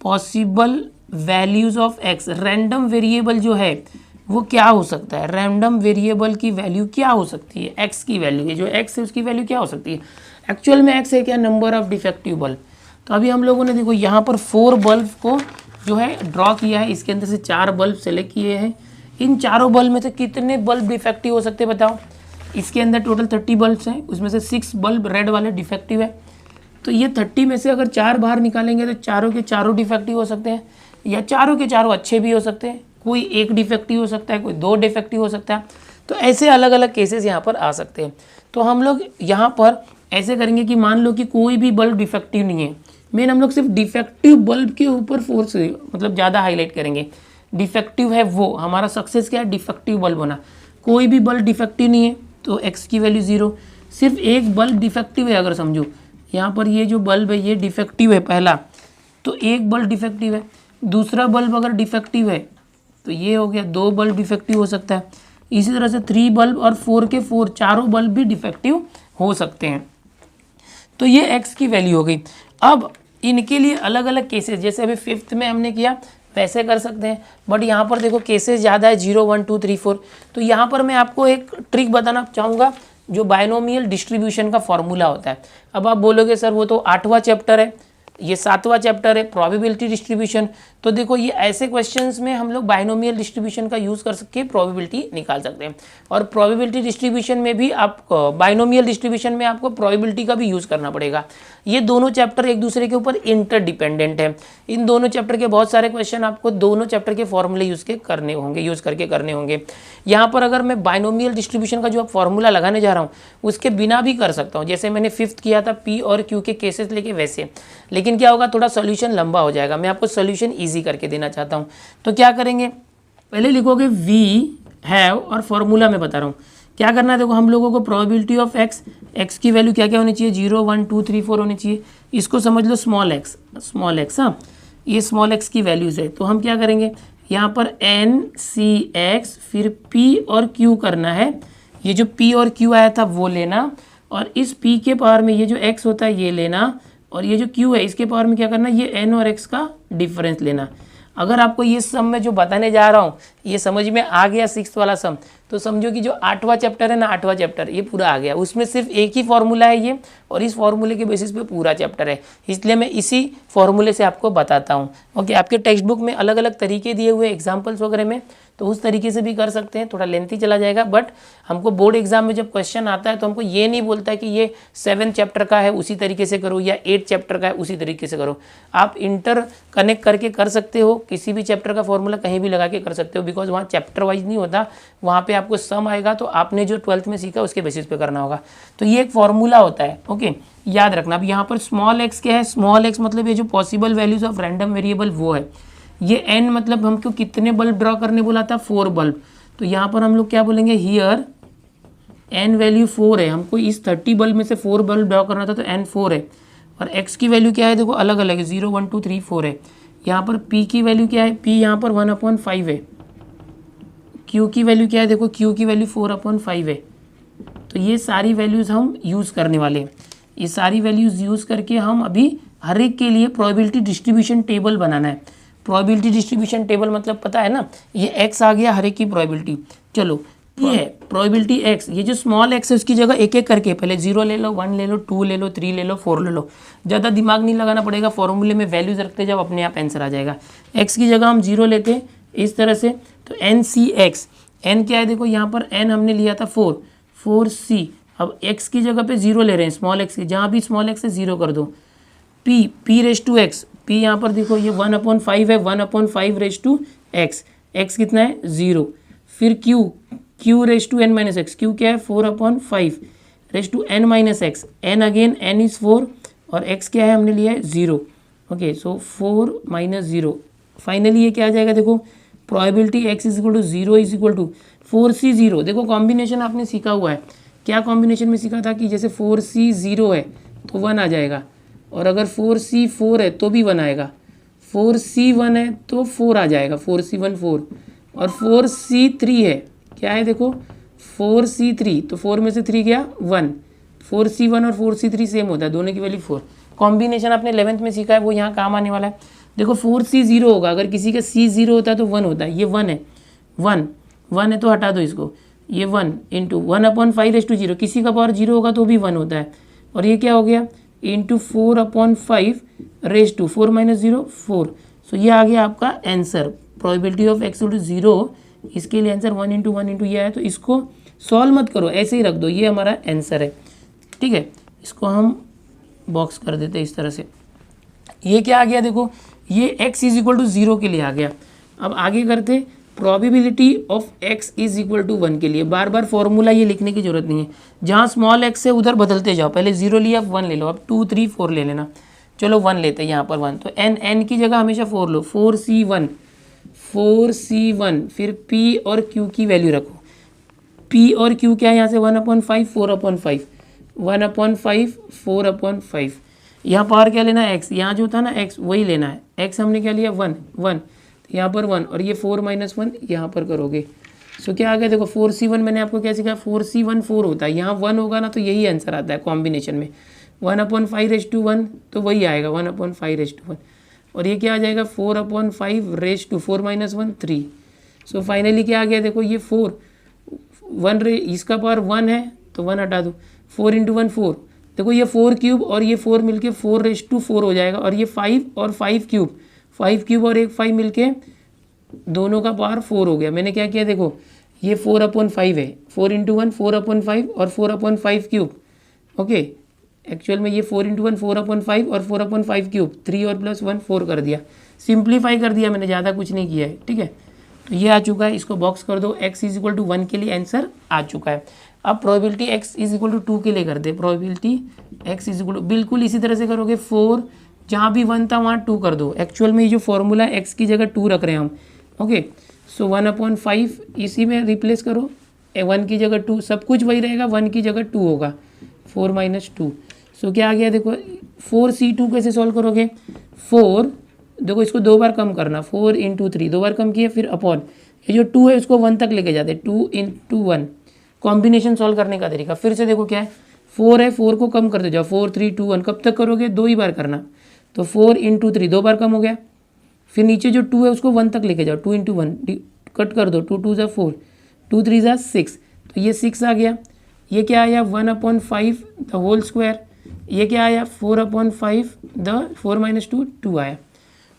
possible values of x, random variable जो है वो क्या हो सकता है, रैंडम वेरिएबल की वैल्यू क्या हो सकती है, एक्स की वैल्यू, ये जो एक्स है उसकी वैल्यू क्या हो सकती है। एक्चुअल में एक्स है क्या, नंबर ऑफ डिफेक्टिव बल्ब। तो अभी हम लोगों ने देखो यहाँ पर 4 बल्ब को जो है ड्रॉ किया है, इसके अंदर से 4 बल्ब सेलेक्ट किए हैं। इन चारों बल्ब में से कितने बल्ब डिफेक्टिव हो सकते हैं बताओ। इसके अंदर टोटल 30 बल्ब्स हैं, उसमें से 6 बल्ब रेड वाले डिफेक्टिव है। तो ये 30 में से अगर 4 बाहर निकालेंगे तो चारों के चारों डिफेक्टिव हो सकते हैं, या चारों के चारों अच्छे भी हो सकते हैं, कोई एक डिफेक्टिव हो सकता है, कोई 2 डिफेक्टिव हो सकता है। तो ऐसे अलग अलग केसेस यहाँ पर आ सकते हैं। तो हम लोग यहाँ पर ऐसे करेंगे कि मान लो कि कोई भी बल्ब डिफेक्टिव नहीं है, मेन हम लोग सिर्फ डिफेक्टिव बल्ब के ऊपर फोर्स मतलब ज़्यादा हाईलाइट करेंगे। डिफेक्टिव है वो हमारा सक्सेस क्या है, डिफेक्टिव बल्ब होना। कोई भी बल्ब डिफेक्टिव नहीं है तो एक्स की वैल्यू 0। सिर्फ एक बल्ब डिफेक्टिव है, अगर समझो यहाँ पर ये जो बल्ब है ये डिफेक्टिव है पहला, तो एक बल्ब डिफेक्टिव है। दूसरा बल्ब अगर डिफेक्टिव है तो ये हो गया, 2 बल्ब डिफेक्टिव हो सकता है। इसी तरह से 3 बल्ब और 4 के 4 चारों बल्ब भी डिफेक्टिव हो सकते हैं। तो ये x की वैल्यू हो गई। अब इनके लिए अलग अलग केसेस, जैसे अभी 5th में हमने किया वैसे कर सकते हैं, बट यहाँ पर देखो केसेस ज़्यादा है, 0 1 2 3 4। तो यहाँ पर मैं आपको एक ट्रिक बताना चाहूँगा, जो बायनोमियल डिस्ट्रीब्यूशन का फॉर्मूला होता है। अब आप बोलोगे सर वो तो 8वां चैप्टर है, ये 7वां चैप्टर है प्रोबेबिलिटी डिस्ट्रीब्यूशन। तो देखो ये ऐसे क्वेश्चंस में हम लोग बायनोमियल डिस्ट्रीब्यूशन का यूज़ कर सकते हैं, प्रोबेबिलिटी निकाल सकते हैं। और प्रोबेबिलिटी डिस्ट्रीब्यूशन में भी आप बायनोमियल डिस्ट्रीब्यूशन में आपको प्रोबेबिलिटी का भी यूज़ करना पड़ेगा। ये दोनों चैप्टर एक दूसरे के ऊपर इंटरडिपेंडेंट है। इन दोनों चैप्टर के बहुत सारे क्वेश्चन आपको दोनों चैप्टर के फॉर्मूले यूज़ करके करने होंगे। यहाँ पर अगर मैं बायनोमियल डिस्ट्रीब्यूशन का जो फॉर्मूला लगाने जा रहा हूँ उसके बिना भी कर सकता हूँ, जैसे मैंने 5th किया था P और Q के केसेस लेके वैसे। लेकिन क्या होगा, थोड़ा सॉल्यूशन लंबा हो जाएगा, मैं आपको सॉल्यूशन इजी करके देना चाहता हूँ। तो क्या करेंगे, पहले लिखोगे वी हैव और फॉर्मूला में बता रहा हूँ क्या करना है। देखो हम लोगों को प्रोबेबिलिटी ऑफ एक्स की वैल्यू क्या क्या होनी चाहिए, 0 1 2 3 4 होनी चाहिए। इसको समझ लो स्मॉल एक्स। हाँ, ये स्मॉल एक्स की वैल्यूज़ है। तो हम क्या करेंगे, यहाँ पर एन सी एक्स फिर पी और क्यू करना है। ये जो पी और क्यू आया था वो लेना, और इस पी के पावर में ये जो एक्स होता है ये लेना, और ये जो क्यू है इसके पावर में क्या करना, ये एन और एक्स का डिफरेंस लेना। अगर आपको ये सम मैं जो बताने जा रहा हूँ ये समझ में आ गया 6th वाला सम, तो समझो कि जो 8वां चैप्टर है ना, 8वां चैप्टर ये पूरा आ गया। उसमें सिर्फ एक ही फॉर्मूला है ये, और इस फॉर्मूले के बेसिस पे पूरा चैप्टर है, इसलिए मैं इसी फॉर्मूले से आपको बताता हूँ। ओके, आपके टेक्स्ट बुक में अलग अलग तरीके दिए हुए एग्जाम्पल्स वगैरह में, तो उस तरीके से भी कर सकते हैं। थोड़ा लेंथी चला जाएगा, बट हमको बोर्ड एग्जाम में जब क्वेश्चन आता है तो हमको ये नहीं बोलता है कि ये 7 चैप्टर का है उसी तरीके से करो, या 8 चैप्टर का है उसी तरीके से करो। आप इंटर कनेक्ट करके कर सकते हो, किसी भी चैप्टर का फॉर्मूला कहीं भी लगा के कर सकते हो, बिकॉज वहाँ चैप्टर वाइज नहीं होता, वहाँ पे आपको सम आएगा तो आपने जो 12th में सीखा उसके बेसिस पे करना होगा। तो ये एक फॉर्मूला होता है। ओके, याद रखना। अब यहाँ पर स्मॉल एक्स क्या है, स्मॉल एक्स मतलब ये जो possible values of random variable वो है। ये एन मतलब हमको कितने बल्ब ड्रॉ करने बोला था, 4 बल्ब। तो यहाँ पर हम लोग क्या बोलेंगे, हियर एन वैल्यू 4 है, हमको इस 30 बल्ब में से 4 बल्ब ड्रॉ करना था, तो एन 4 है। और एक्स की वैल्यू क्या है, देखो अलग अलग है, 0 1 2 3 4 है। यहाँ पर पी की वैल्यू क्या है, पी यहाँ पर 1/5 है। क्यू की वैल्यू क्या है, देखो क्यू की वैल्यू 4/5 है। तो ये सारी वैल्यूज़ हम यूज़ करने वाले हैं। ये सारी वैल्यूज़ यूज़ करके हम अभी हर एक के लिए प्रोबेबिलिटी डिस्ट्रीब्यूशन टेबल बनाना है। प्रोबेबिलिटी डिस्ट्रीब्यूशन टेबल मतलब पता है ना, ये एक्स आ गया हर एक की प्रोबेबिलिटी। चलो ये है प्रोबेबिलिटी एक्स, ये जो स्मॉल एक्स है उसकी जगह एक एक करके पहले 0 ले लो, 1 ले लो, 2 ले लो, 3 ले लो, 4 ले लो। ज़्यादा दिमाग नहीं लगाना पड़ेगा, फॉर्मूले में वैल्यूज रखते जब अपने आप आंसर आ जाएगा। एक्स की जगह हम 0 लेते हैं इस तरह से, तो एन सी एक्स, एन क्या है देखो यहाँ पर एन हमने लिया था 4 सी। अब एक्स की जगह पे 0 ले रहे हैं, स्मॉल एक्स की जहाँ भी स्मॉल एक्स है 0 कर दो। P raise to X, P यहाँ पर देखो ये 1/5 है, 1/5 रेज टू एक्स, एक्स कितना है 0। फिर Q raise to N minus X, Q क्या है 4/5 raise to N minus X, N again N is 4, और एक्स क्या है हमने लिया है 0। ओके, सो 4 - 0, फाइनली ये क्या आ जाएगा, देखो probability X is equal to 0 is equal to 4c 0। देखो कॉम्बिनेशन आपने सीखा हुआ है, क्या कॉम्बिनेशन में सीखा था कि जैसे 4c 0 है तो 1 आ जाएगा, और अगर 4c 4 है तो भी 1 आएगा, 4c 1 है तो 4 आ जाएगा, 4c 1 4, और 4c 3 है, क्या है देखो 4c 3, तो 4 में से 3 गया 1, 4c 1 और 4c 3 सेम होता है, दोनों की वैल्यू 4। कॉम्बिनेशन आपने 11th में सीखा है, वो यहाँ काम आने वाला है। देखो 4c 0 होगा, अगर किसी का c 0 होता है तो 1 होता है, ये 1 है, 1 है तो हटा दो इसको, ये 1 इंटू 1/5 रेज टू 0, किसी का पावर 0 होगा तो भी 1 होता है, और ये क्या हो गया इंटू 4/5 रेज टू 4 - 0 4। सो ये आ गया आपका answer, probability of X to 0, इसके लिए आंसर 1 × 1 × ये है। तो इसको सॉल्व मत करो, ऐसे ही रख दो, ये हमारा आंसर है। ठीक है, इसको हम बॉक्स कर देते हैं इस तरह से। ये क्या आ गया देखो, ये x इज इक्वल टू 0 के लिए आ गया। अब आगे करते probability of x is equal to 1 के लिए। बार बार फॉर्मूला ये लिखने की जरूरत नहीं है, जहाँ स्मॉल x है उधर बदलते जाओ, पहले 0 लिया 1 ले लो, अब 2 3 4 ले लेना। चलो 1 लेते हैं यहाँ पर 1, तो n की जगह हमेशा 4 लो, 4c1, फिर p और q की वैल्यू रखो। p और q क्या है यहाँ से 1/5 4/5, 1/5 4/5, यहाँ पावर क्या लेना है x, यहाँ जो था ना x वही लेना है, x हमने क्या लिया 1 1, तो यहाँ पर 1 और ये 4 - 1 यहाँ पर करोगे। सो क्या आ गया देखो 4c1 मैंने आपको क्या सिखाया 4c1 4 होता है, यहाँ 1 होगा ना तो यही आंसर आता है कॉम्बिनेशन में 1/5 तो वही आएगा 1/5 और ये क्या आ जाएगा 4/5 4 - 1 3। सो फाइनली क्या आ गया देखो ये 4 1 इसका पावर 1 है तो 1 हटा दो, 4 × 1 4, देखो ये 4 क्यूब और ये 4 मिलके 4/4 हो जाएगा और ये 5 और 5 क्यूब, 5 क्यूब और एक 5 मिलके दोनों का पावर 4 हो गया। मैंने क्या किया देखो ये 4/5 है, 4 × 1 4/5 और 4/5 क्यूब, ओके एक्चुअल में ये 4 × 1 4/5 और 4/5 क्यूब, 3 और +1 4 कर दिया, सिंप्लीफाई कर दिया मैंने, ज़्यादा कुछ नहीं किया है, ठीक है। तो ये आ चुका है, इसको बॉक्स कर दो, x = 1 के लिए आंसर आ चुका है। अब प्रोबेबिलिटी x = 2 के लिए कर दे, प्रोबेबिलिटी x = बिल्कुल इसी तरह से करोगे 4 जहाँ भी 1 था वहाँ 2 कर दो, एक्चुअल में ये जो फॉर्मूला है x की जगह 2 रख रहे हैं हम, ओके। सो 1/5 इसी में रिप्लेस करो, 1 की जगह 2, सब कुछ वही रहेगा, 1 की जगह 2 होगा, 4 - 2। सो क्या आ गया देखो 4c2 कैसे सॉल्व करोगे, 4 देखो इसको 2 बार कम करना, 4 × 3 2 बार कम किया, फिर अपॉन ये जो 2 है उसको 1 तक लेके जाते, 2 × 1 कॉम्बिनेशन सॉल्व करने का तरीका। फिर से देखो क्या है 4 है, 4 को कम करते जाओ, 4 3 2 1, कब तक करोगे 2 ही बार करना, तो 4 × 3 2 बार कम हो गया, फिर नीचे जो 2 है उसको 1 तक लेके जाओ, 2 × 1 कट कर दो, 2 2 4 2 3 6, तो ये 6 आ गया। ये क्या आया 1/5 द होल स्क्वायर, ये क्या आया 4/5 द 4 - 2 2 आया।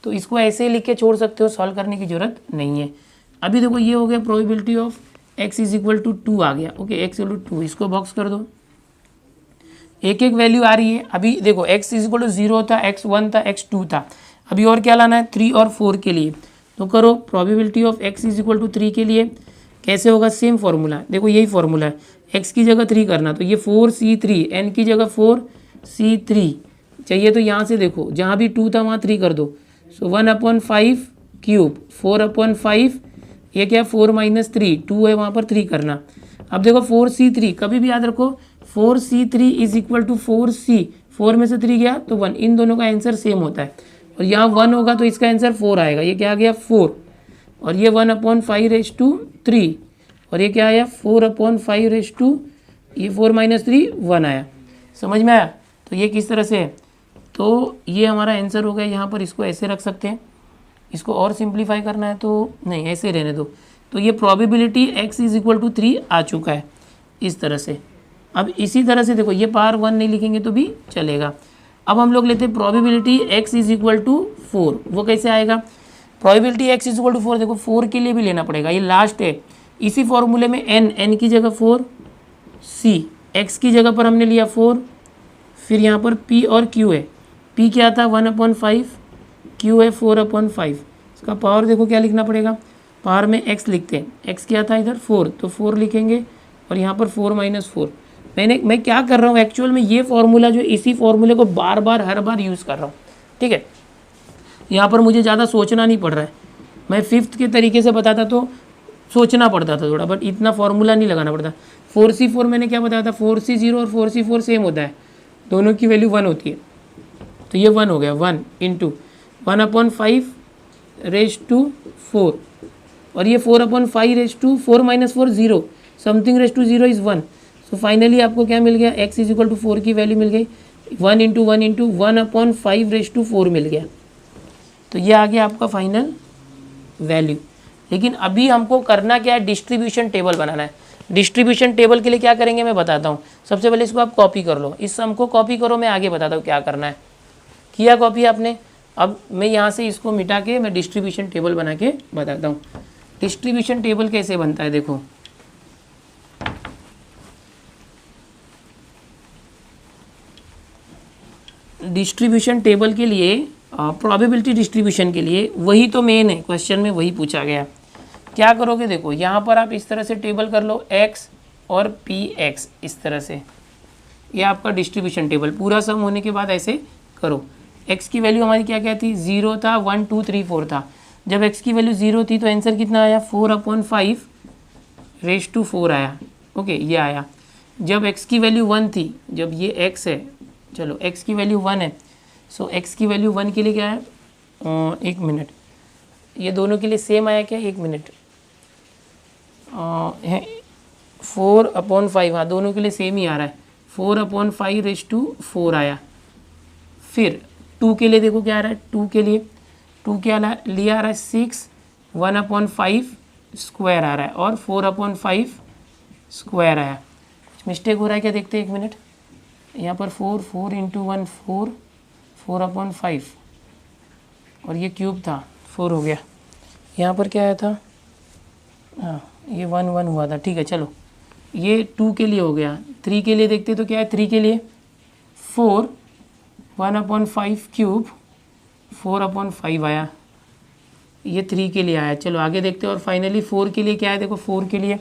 तो इसको ऐसे ही लिख के छोड़ सकते हो, सॉल्व करने की जरूरत नहीं है। अभी देखो ये हो गया प्रोबेबिलिटी ऑफ x = 2 आ गया, ओके x = 2, इसको बॉक्स कर दो, एक एक वैल्यू आ रही है। अभी देखो x = 0 था, x 1 था, x 2 था, अभी और क्या लाना है 3 और 4 के लिए, तो करो प्रोबेबिलिटी ऑफ x = 3 के लिए कैसे होगा, सेम फॉर्मूला, देखो यही फॉर्मूला है, x की जगह 3 करना, तो ये 4c3, n की जगह 4c3 चाहिए, तो यहाँ से देखो जहाँ भी 2 था वहाँ 3 कर दो, सो 1/5 क्यूब 4/5, ये क्या 4 - 3 2 है वहाँ पर 3 करना। अब देखो 4c3 कभी भी याद रखो 4c3 = 4c, 4 में से 3 गया तो 1, इन दोनों का आंसर सेम होता है, और यहाँ 1 होगा तो इसका आंसर 4 आएगा, ये क्या आ गया 4, और ये 1/5 और ये क्या आया 4/5 ये 4 - 3 1 आया, समझ में आया। तो ये किस तरह से है, तो ये हमारा आंसर हो गया, यहाँ पर इसको ऐसे रख सकते हैं, इसको और सिंप्लीफाई करना है तो नहीं ऐसे रहने दो। तो ये प्रोबेबिलिटी x = 3 आ चुका है इस तरह से। अब इसी तरह से देखो ये पावर 1 नहीं लिखेंगे तो भी चलेगा। अब हम लोग लेते हैं प्रोबेबिलिटी x = 4, वो कैसे आएगा, प्रोबेबिलिटी x = 4 देखो 4 के लिए भी लेना पड़ेगा, ये लास्ट है, इसी फॉर्मूले में n की जगह 4, c x की जगह पर हमने लिया 4, फिर यहाँ पर p और q है, p क्या था 1/5, q है 4/5, इसका पावर देखो क्या लिखना पड़ेगा, पावर में x लिखते हैं, x क्या था इधर 4, तो 4 लिखेंगे और यहाँ पर 4 - 4। मैं क्या कर रहा हूँ एक्चुअल में ये फॉर्मूला जो इसी फॉर्मूले को बार बार हर बार यूज़ कर रहा हूँ, ठीक है, यहाँ पर मुझे ज़्यादा सोचना नहीं पड़ रहा है। मैं 5th के तरीके से बताता तो सोचना पड़ता था थोड़ा, बट इतना फॉर्मूला नहीं लगाना पड़ता। 4c4 मैंने क्या बताया था, 4c0 और 4c4 सेम होता है, दोनों की वैल्यू 1 होती है, तो ये 1 हो गया, 1 × 1/5 और ये 4/5 4 - 4 0, समथिंग 0 इज़ 1। सो फाइनली आपको क्या मिल गया, x = 4 की वैल्यू मिल गई, 1 × 1 × 1/5 मिल गया, तो ये आ गया आपका फाइनल वैल्यू। लेकिन अभी हमको करना क्या है, डिस्ट्रीब्यूशन टेबल बनाना है। डिस्ट्रीब्यूशन टेबल के लिए क्या करेंगे मैं बताता हूँ। सबसे पहले इसको आप कॉपी कर लो, इस सम को कॉपी करो, मैं आगे बताता हूँ क्या करना है। किया कॉपी आपने, अब मैं यहाँ से इसको मिटा के मैं डिस्ट्रीब्यूशन टेबल बना के बताता हूँ। डिस्ट्रीब्यूशन टेबल कैसे बनता है देखो, डिस्ट्रीब्यूशन टेबल के लिए प्रोबेबिलिटी डिस्ट्रीब्यूशन के लिए वही तो मेन है, क्वेश्चन में वही पूछा गया। क्या करोगे देखो यहाँ पर आप इस तरह से टेबल कर लो x और px, इस तरह से ये आपका डिस्ट्रीब्यूशन टेबल। पूरा सम होने के बाद ऐसे करो। x की वैल्यू हमारी क्या क्या थी, 0 था, 1 2 3 4 था। जब x की वैल्यू 0 थी तो आंसर कितना आया, 4/5 आया, ओके ये आया। जब x की वैल्यू 1 थी, जब ये x है, चलो x की वैल्यू 1 है सो एक्स की वैल्यू 1 के लिए क्या है, 1 मिनट, ये दोनों के लिए सेम आया क्या, 1 मिनट, 4/5, हाँ दोनों के लिए सेम ही आ रहा है, 4/5 आया। फिर 2 के लिए देखो क्या आ रहा है, 2 के लिए 2 क्या लिया आ रहा है 6, 1/5 स्क्वायर आ रहा है और 4/5 स्क्वायर आया। कुछ मिस्टेक हो रहा है क्या, देखते हैं 1 मिनट। यहाँ पर 4 × 1 4, 4/5 और ये क्यूब था 4 हो गया। यहाँ पर क्या आया था, हाँ ये 1 1 हुआ था, ठीक है चलो ये 2 के लिए हो गया। 3 के लिए देखते तो क्या है, 3 के लिए 4, 1/5 क्यूब 4/5 आया, ये 3 के लिए आया। चलो आगे देखते हैं। और फाइनली 4 के लिए क्या है, देखो 4 के लिए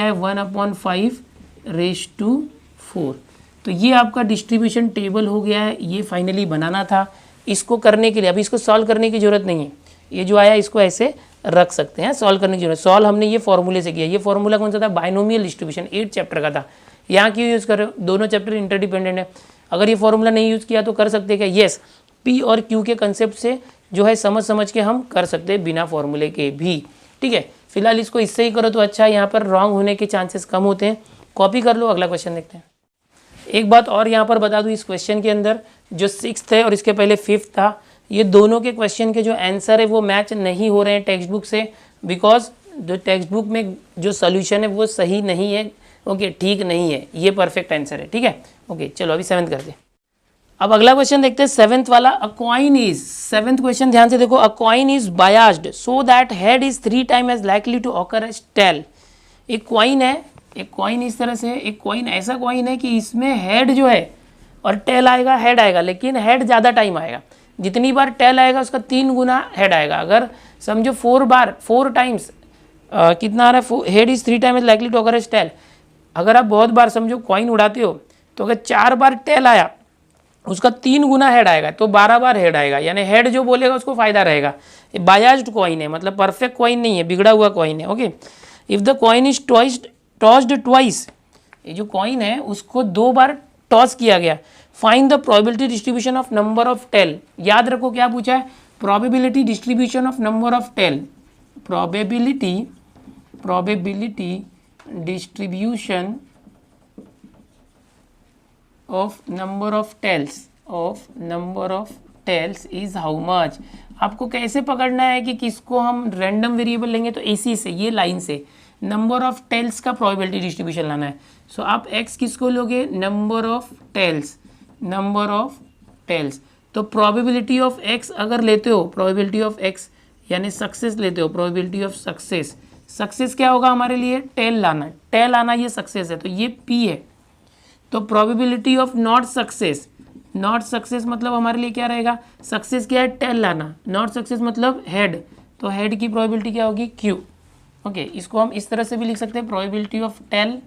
आया 1/5⁴। तो ये आपका डिस्ट्रीब्यूशन टेबल हो गया है, ये फाइनली बनाना था। इसको करने के लिए अभी इसको सॉल्व करने की ज़रूरत नहीं है, ये जो आया इसको ऐसे रख सकते हैं, सॉल्व करने की जरूरत। सॉल्व हमने ये फॉर्मूले से किया, ये फॉर्मूला कौन सा था, बाइनोमियल डिस्ट्रीब्यूशन 8 चैप्टर का था। यहाँ क्यों यूज़ कर रहे हो, दोनों चैप्टर इंटरडिपेंडेंट है। अगर ये फॉर्मूला नहीं यूज़ किया तो कर सकते हैं क्या, येस, पी और क्यू के कंसेप्ट से जो है समझ के हम कर सकते हैं बिना फॉर्मूले के भी, ठीक है। फिलहाल इसको इससे ही करो तो अच्छा है, यहाँ पर रॉन्ग होने के चांसेस कम होते हैं। कॉपी कर लो, अगला क्वेश्चन देखते हैं। एक बात और यहाँ पर बता दूँ, इस क्वेश्चन के अंदर जो 6th है और इसके पहले 5th था, ये दोनों के क्वेश्चन के जो आंसर है वो मैच नहीं हो रहे हैं टेक्स्ट बुक से, बिकॉज जो टेक्स्ट बुक में जो सोल्यूशन है वो सही नहीं है, ओके ठीक नहीं है, ये परफेक्ट आंसर है, ठीक है। ओके चलो अभी 7th करते हैं। अब अगला क्वेश्चन देखते हैं 7th वाला। अ कॉइन इज, 7th क्वेश्चन ध्यान से देखो, a coin is biased so that head is 3 time as likely to occur as tail. एक कॉइन है, एक कॉइन इस तरह से, एक कॉइन ऐसा कॉइन है कि इसमें हेड जो है और टेल आएगा, हेड आएगा, लेकिन हेड ज़्यादा टाइम आएगा। जितनी बार टेल आएगा उसका 3 गुना हेड आएगा। अगर समझो 4 टाइम्स कितना आ रहा है, head is 3 time is likely to occur as tail. अगर आप बहुत बार समझो कॉइन उड़ाते हो तो अगर 4 बार टेल आया उसका 3 गुना हेड आएगा, तो 12 बार हेड आएगा, यानी हेड जो बोलेगा उसको फायदा रहेगा। ये बायास्ड कॉइन है, मतलब परफेक्ट कॉइन नहीं है, बिगड़ा हुआ कॉइन है, okay. If the coin is tossed twice, ये जो कॉइन है उसको 2 बार टॉस किया गया, find the probability distribution of number of tail. याद रखो क्या पूछा है, probability distribution of number of tail, probability distribution of number of tails is how much. आपको कैसे पकड़ना है कि किसको हम रैंडम वेरिएबल लेंगे, तो इसी से, ये लाइन से नंबर ऑफ टेल्स का प्रोबेबिलिटी डिस्ट्रीब्यूशन लाना है। सो आप x किसको लोगे, नंबर ऑफ टेल्स, तो प्रोबेबिलिटी ऑफ x अगर लेते हो, प्रोबेबिलिटी ऑफ x यानी सक्सेस लेते हो, प्रोबेबिलिटी ऑफ सक्सेस क्या होगा हमारे लिए, टेल आना ये सक्सेस है, तो ये p है। तो प्रोबेबिलिटी ऑफ नॉट सक्सेस मतलब हमारे लिए क्या रहेगा, सक्सेस क्या है, टेल लाना, नॉट सक्सेस मतलब हेड, तो हेड की प्रोबेबिलिटी क्या होगी, q, ओके। इसको हम इस तरह से भी लिख सकते हैं, probability of tail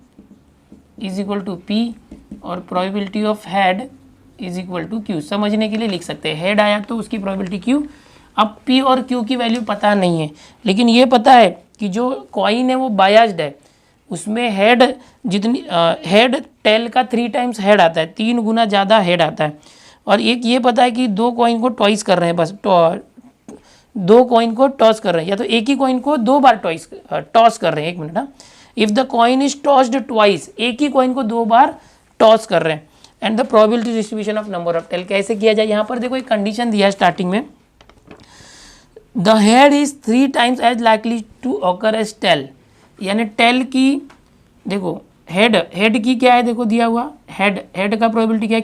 is equal to p और probability of head is equal to q। समझने के लिए लिख सकते हैं, हेड आया तो उसकी प्रोबेबिलिटी q। अब p और q की वैल्यू पता नहीं है, लेकिन ये पता है कि जो कॉइन है वो बायास्ड है, उसमें हेड जितनी हेड टेल का 3 टाइम्स हेड आता है, 3 गुना ज़्यादा हेड आता है। और एक ये पता है कि 2 कॉइन को टॉइस कर रहे हैं, बस 2 कॉइन को टॉस कर रहे हैं, या तो एक ही कॉइन को 2 बार टॉस कर रहे हैं। 1 मिनट, हाँ। If the coin is tossed twice, एक ही कॉइन को 2 बार टॉस कर रहे हैं, and the probability distribution of number of tail कैसे किया जाए। यहाँ पर देखो एक कंडीशन दिया है स्टार्टिंग में, the head is 3 times as likely to occur as tail, यानी टेल की, देखो हेड की क्या है, देखो दिया हुआ हेड का प्रोबेबिलिटी क्या है,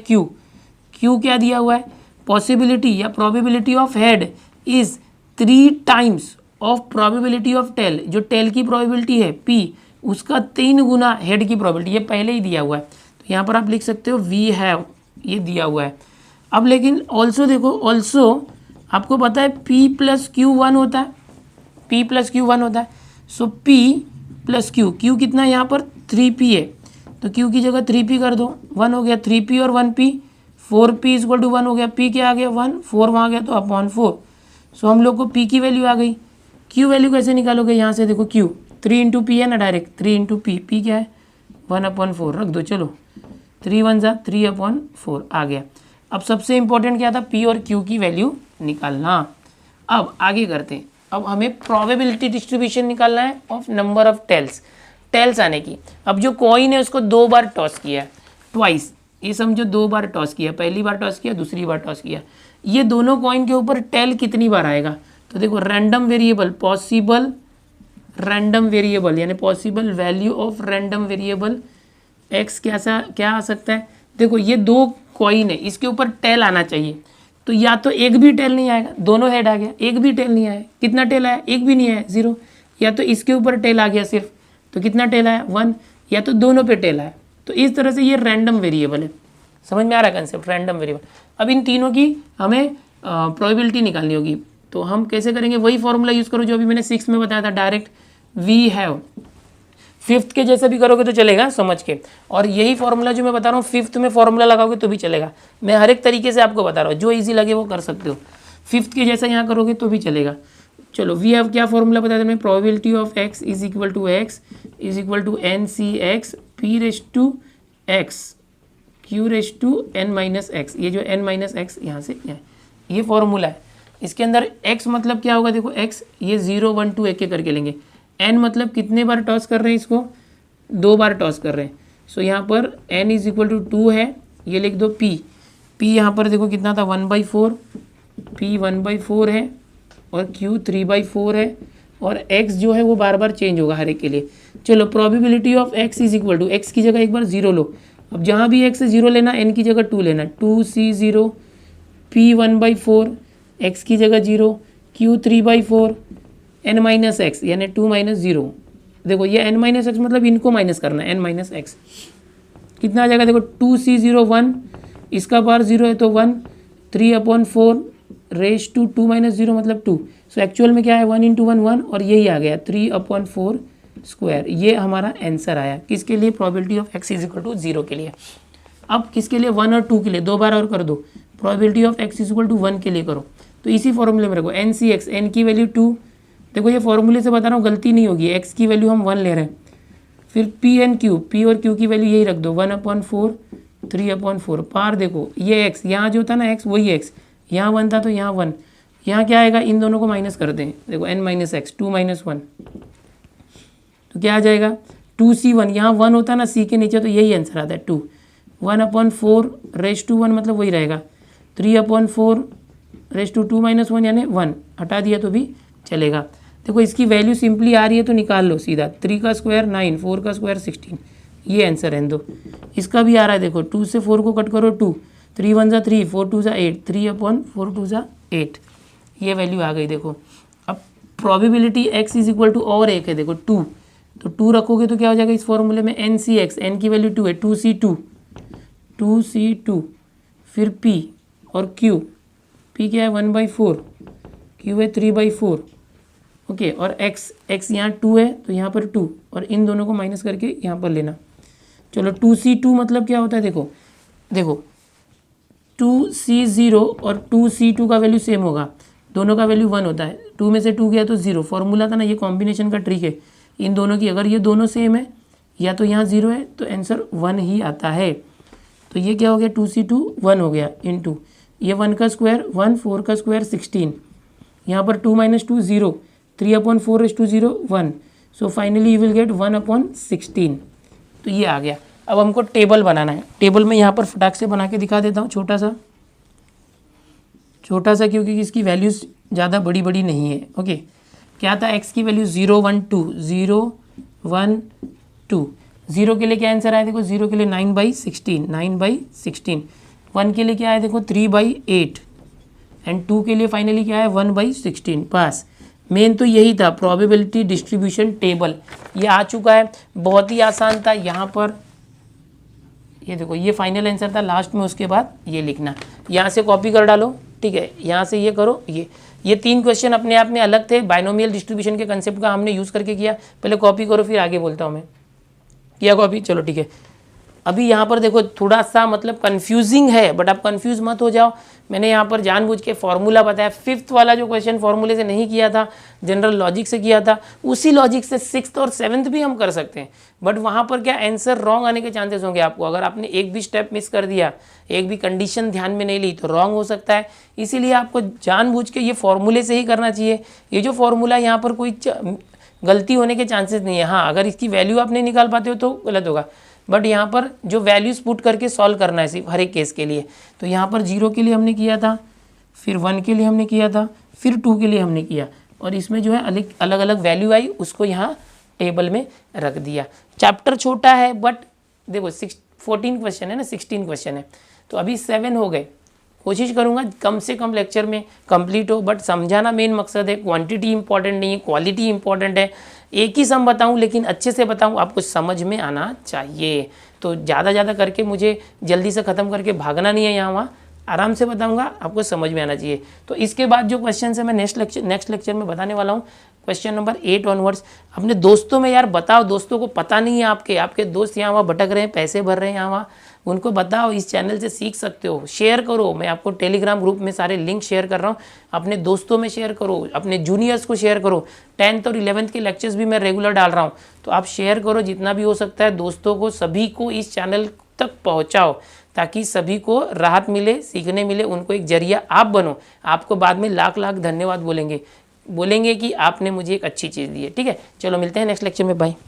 क्यू क्या दिया हुआ है, पॉसिबिलिटी या probability of head is 3 times of probability of tail, जो टेल की प्रोबेबिलिटी है p, उसका 3 गुना हेड की प्रोबेबिलिटी, ये पहले ही दिया हुआ है। तो यहाँ पर आप लिख सकते हो वी हैव, ये दिया हुआ है। अब लेकिन ऑल्सो देखो, ऑल्सो आपको पता है p प्लस क्यू 1 होता है, सो p प्लस क्यू कितना है यहाँ पर 3p है, तो q की जगह 3p कर दो, 1 हो गया 3p और 1p, 4p इक्वल टू 1 हो गया, p क्या आ गया 1, 4 वहाँ गया तो अपॉन 4। सो हम लोग को p की वैल्यू आ गई। q वैल्यू कैसे निकालोगे, यहाँ से देखो q 3 इंटू पी है ना, डायरेक्ट 3 इंटू p क्या है 1/4 रख दो, चलो 3 1 जा 3/4 आ गया। अब सबसे इंपॉर्टेंट क्या था, पी और क्यू की वैल्यू निकालना। अब आगे करते हैं, अब हमें प्रोबेबिलिटी डिस्ट्रीब्यूशन निकालना है ऑफ नंबर ऑफ टेल्स आने की। अब जो कॉइन है उसको 2 बार टॉस किया है, ट्वाइस, ये समझो 2 बार टॉस किया, पहली बार टॉस किया, दूसरी बार टॉस किया। ये दोनों कॉइन के ऊपर टेल कितनी बार आएगा, तो देखो random variable, possible random variable यानी possible value of random variable X क्या आ सकता है। देखो ये 2 कॉइन है, इसके ऊपर टेल आना चाहिए, तो या तो एक भी टेल नहीं आएगा, दोनों हेड आ गया, एक भी टेल नहीं आया, कितना टेल आया, एक भी नहीं आया, 0। या तो इसके ऊपर टेल आ गया सिर्फ, तो कितना टेल आया, 1। या तो दोनों पे टेल आया। तो इस तरह से ये रैंडम वेरिएबल है। समझ में आ रहा है कंसेप्ट, रैंडम वेरिएबल। अब इन तीनों की हमें प्रोबेबिलिटी निकालनी होगी, तो हम कैसे करेंगे, वही फॉर्मूला यूज़ करो जो अभी मैंने 6 में बताया था, डायरेक्ट वी हैव। 5th के जैसे भी करोगे तो चलेगा समझ के, और यही फॉर्मूला जो मैं बता रहा हूँ 5th में फॉर्मूला लगाओगे तो भी चलेगा। मैं हर एक तरीके से आपको बता रहा हूँ, जो इजी लगे वो कर सकते हो। 5th के जैसा यहाँ करोगे तो भी चलेगा। चलो वी हैव क्या फॉर्मूला बताया था मैं, probability of X is equal to N C X P raise to X Q raise to N minus X. ये जो एन माइनस एक्स यहाँ से यहाँ, ये फॉर्मूला है। इसके अंदर x मतलब क्या होगा, देखो x ये 0 1 2 एक करके लेंगे। n मतलब कितने बार टॉस कर रहे हैं, इसको 2 बार टॉस कर रहे हैं। सो यहाँ पर n इज इक्वल टू 2 है, ये लिख दो p यहाँ पर देखो कितना था 1/4, p 1/4 है और q 3/4 है, और x जो है वो बार बार चेंज होगा हर एक के लिए। चलो probability of x is equal to, x की जगह एक बार 0 लो। अब जहाँ भी x से 0 लेना, n की जगह 2 लेना, 2c0 p 1/4, x की जगह 0, q 3/4, n माइनस एक्स यानी 2 माइनस 0। देखो ये n माइनस एक्स मतलब इनको माइनस करना है, n माइनस एक्स कितना आ जाएगा, देखो 2c0 1, इसका बार 0 है तो 1, 3/4 रेस टू 2 माइनस 0 मतलब 2। सो एक्चुअल में क्या है 1 × 1 1, और यही आ गया 3/4 स्क्वायर। ये हमारा आंसर आया किसके लिए, probability of x is equal to 0 के लिए। अब किसके लिए, 1 और 2 के लिए 2 बार और कर दो, probability of x is equal to 1 के लिए करो। तो इसी फॉर्मूले में रखो एन सी एक्स, एन की वैल्यू 2, देखो ये फॉर्मूले से बता रहा हूँ गलती नहीं होगी, x की वैल्यू हम 1 ले रहे हैं। फिर p एन क्यू, p और q की वैल्यू यही रख दो, 1/4 3/4 पार। देखो ये x यहाँ जो था ना x वही x, यहाँ 1 था तो यहाँ 1, यहाँ क्या आएगा, इन दोनों को माइनस करते हैं। देखो n माइनस एक्स 2 माइनस 1 तो क्या आ जाएगा 2c1, यहाँ 1 होता ना c के नीचे तो यही आंसर आता है 2। 1/4 रेस टू 1 मतलब वही रहेगा, 3/4 रेस टू 2 माइनस 1 यानी 1, हटा दिया तो भी चलेगा। देखो इसकी वैल्यू सिंपली आ रही है तो निकाल लो सीधा, 3 का स्क्वायर 9, 4 का स्क्वायर 16, ये आंसर है दो। इसका भी आ रहा है, देखो 2 से 4 को कट करो 2, 3 1 ज़ा 3, 4 2 ज़ा 8, 3/4 2 ज़ा 8, ये वैल्यू आ गई। देखो अब probability x is equal to और एक है, देखो 2, तो 2 रखोगे तो क्या हो जाएगा इस फॉर्मूले में, एन सी एक्स, एन की वैल्यू 2 है, 2c2, फिर p और q, p क्या है 1/4, q है 3/4, ओके, और x यहाँ 2 है तो यहाँ पर 2, और इन दोनों को माइनस करके यहाँ पर लेना। चलो 2c2 मतलब क्या होता है, देखो 2c0 और 2c2 का वैल्यू सेम होगा, दोनों का वैल्यू 1 होता है, 2 में से 2 गया तो 0, फॉर्मूला था ना, ये कॉम्बिनेशन का ट्रिक है इन दोनों की। अगर ये दोनों सेम है या तो यहाँ 0 है तो आंसर 1 ही आता है। तो ये क्या हो गया 2c2 1 हो गया, इनटू ये 1 का स्क्वायर 1, 4 का स्क्वायर 16, यहाँ पर 2 minus 2 0, 3/4 raise to 0 1, so finally you will get 1/16। तो ये आ गया। अब हमको टेबल बनाना है, टेबल में यहाँ पर फटाक से बना के दिखा देता हूँ, छोटा सा क्योंकि इसकी वैल्यूज़ ज़्यादा बड़ी नहीं है। ओके, क्या था x की वैल्यू 0 1 2, 0 1 2, 0 के लिए क्या आंसर आया, देखो 0 के लिए 9/16, 1 के लिए क्या है, देखो 3/8, एंड 2 के लिए फाइनली क्या है 1/16, पास। मेन तो यही था, प्रोबेबिलिटी डिस्ट्रीब्यूशन टेबल, ये आ चुका है, बहुत ही आसान था। यहाँ पर ये देखो ये फाइनल आंसर था, लास्ट में उसके बाद ये लिखना, यहाँ से कॉपी कर डालो, ठीक है, यहाँ से ये करो। ये 3 क्वेश्चन अपने आप में अलग थे, बाइनोमियल डिस्ट्रीब्यूशन के कंसेप्ट का हमने यूज़ करके किया। पहले कॉपी करो फिर आगे बोलता हूँ मैं, किया कॉपी, चलो ठीक है। अभी यहाँ पर देखो थोड़ा सा मतलब कंफ्यूजिंग है, बट आप कंफ्यूज मत हो जाओ। मैंने यहाँ पर जानबूझ के फॉर्मूला बताया। 5th वाला जो क्वेश्चन फॉर्मूले से नहीं किया था, जनरल लॉजिक से किया था, उसी लॉजिक से 6th और 7th भी हम कर सकते हैं, बट वहाँ पर क्या आंसर रॉन्ग आने के चांसेस होंगे आपको। अगर आपने एक भी स्टेप मिस कर दिया, एक भी कंडीशन ध्यान में नहीं ली, तो रॉन्ग हो सकता है। इसीलिए आपको जानबूझ के ये फॉर्मूले से ही करना चाहिए। ये जो फॉर्मूला यहाँ पर कोई गलती होने के चांसेस नहीं है। हाँ, अगर इसकी वैल्यू आप नहीं निकाल पाते हो तो गलत होगा, बट यहाँ पर जो वैल्यूज़ पुट करके सॉल्व करना है सिर्फ हर एक केस के लिए। तो यहाँ पर 0 के लिए हमने किया था, फिर 1 के लिए हमने किया था, फिर 2 के लिए हमने किया, और इसमें जो है अलग अलग वैल्यू आई, उसको यहाँ टेबल में रख दिया। चैप्टर छोटा है, बट देखो 14 क्वेश्चन है ना, 16 क्वेश्चन है, तो अभी 7 हो गए। कोशिश करूँगा कम से कम लेक्चर में कंप्लीट हो, बट समझाना मेन मकसद है। क्वांटिटी इंपॉर्टेंट नहीं है, क्वालिटी इंपॉर्टेंट है। एक ही सम बताऊँ लेकिन अच्छे से बताऊँ, आपको समझ में आना चाहिए। तो ज़्यादा करके मुझे जल्दी से ख़त्म करके भागना नहीं है, यहाँ वहाँ आराम से बताऊँगा, आपको समझ में आना चाहिए। तो इसके बाद जो क्वेश्चन है मैं नेक्स्ट लेक्चर में बताने वाला हूँ, क्वेश्चन नंबर 8 ऑनवर्ड्स। अपने दोस्तों में यार बताओ, दोस्तों को पता नहीं है, आपके दोस्त यहाँ वहाँ भटक रहे हैं, पैसे भर रहे हैं यहाँ वहाँ, उनको बताओ इस चैनल से सीख सकते हो। शेयर करो, मैं आपको टेलीग्राम ग्रुप में सारे लिंक शेयर कर रहा हूँ, अपने दोस्तों में शेयर करो, अपने जूनियर्स को शेयर करो। 10th और 11th के लेक्चर्स भी मैं रेगुलर डाल रहा हूँ, तो आप शेयर करो जितना भी हो सकता है दोस्तों को, सभी को इस चैनल तक पहुँचाओ, ताकि सभी को राहत मिले, सीखने मिले, उनको एक जरिया आप बनो। आपको बाद में लाख धन्यवाद बोलेंगे कि आपने मुझे एक अच्छी चीज़ दी है। ठीक है, चलो मिलते हैं नेक्स्ट लेक्चर में, बाय।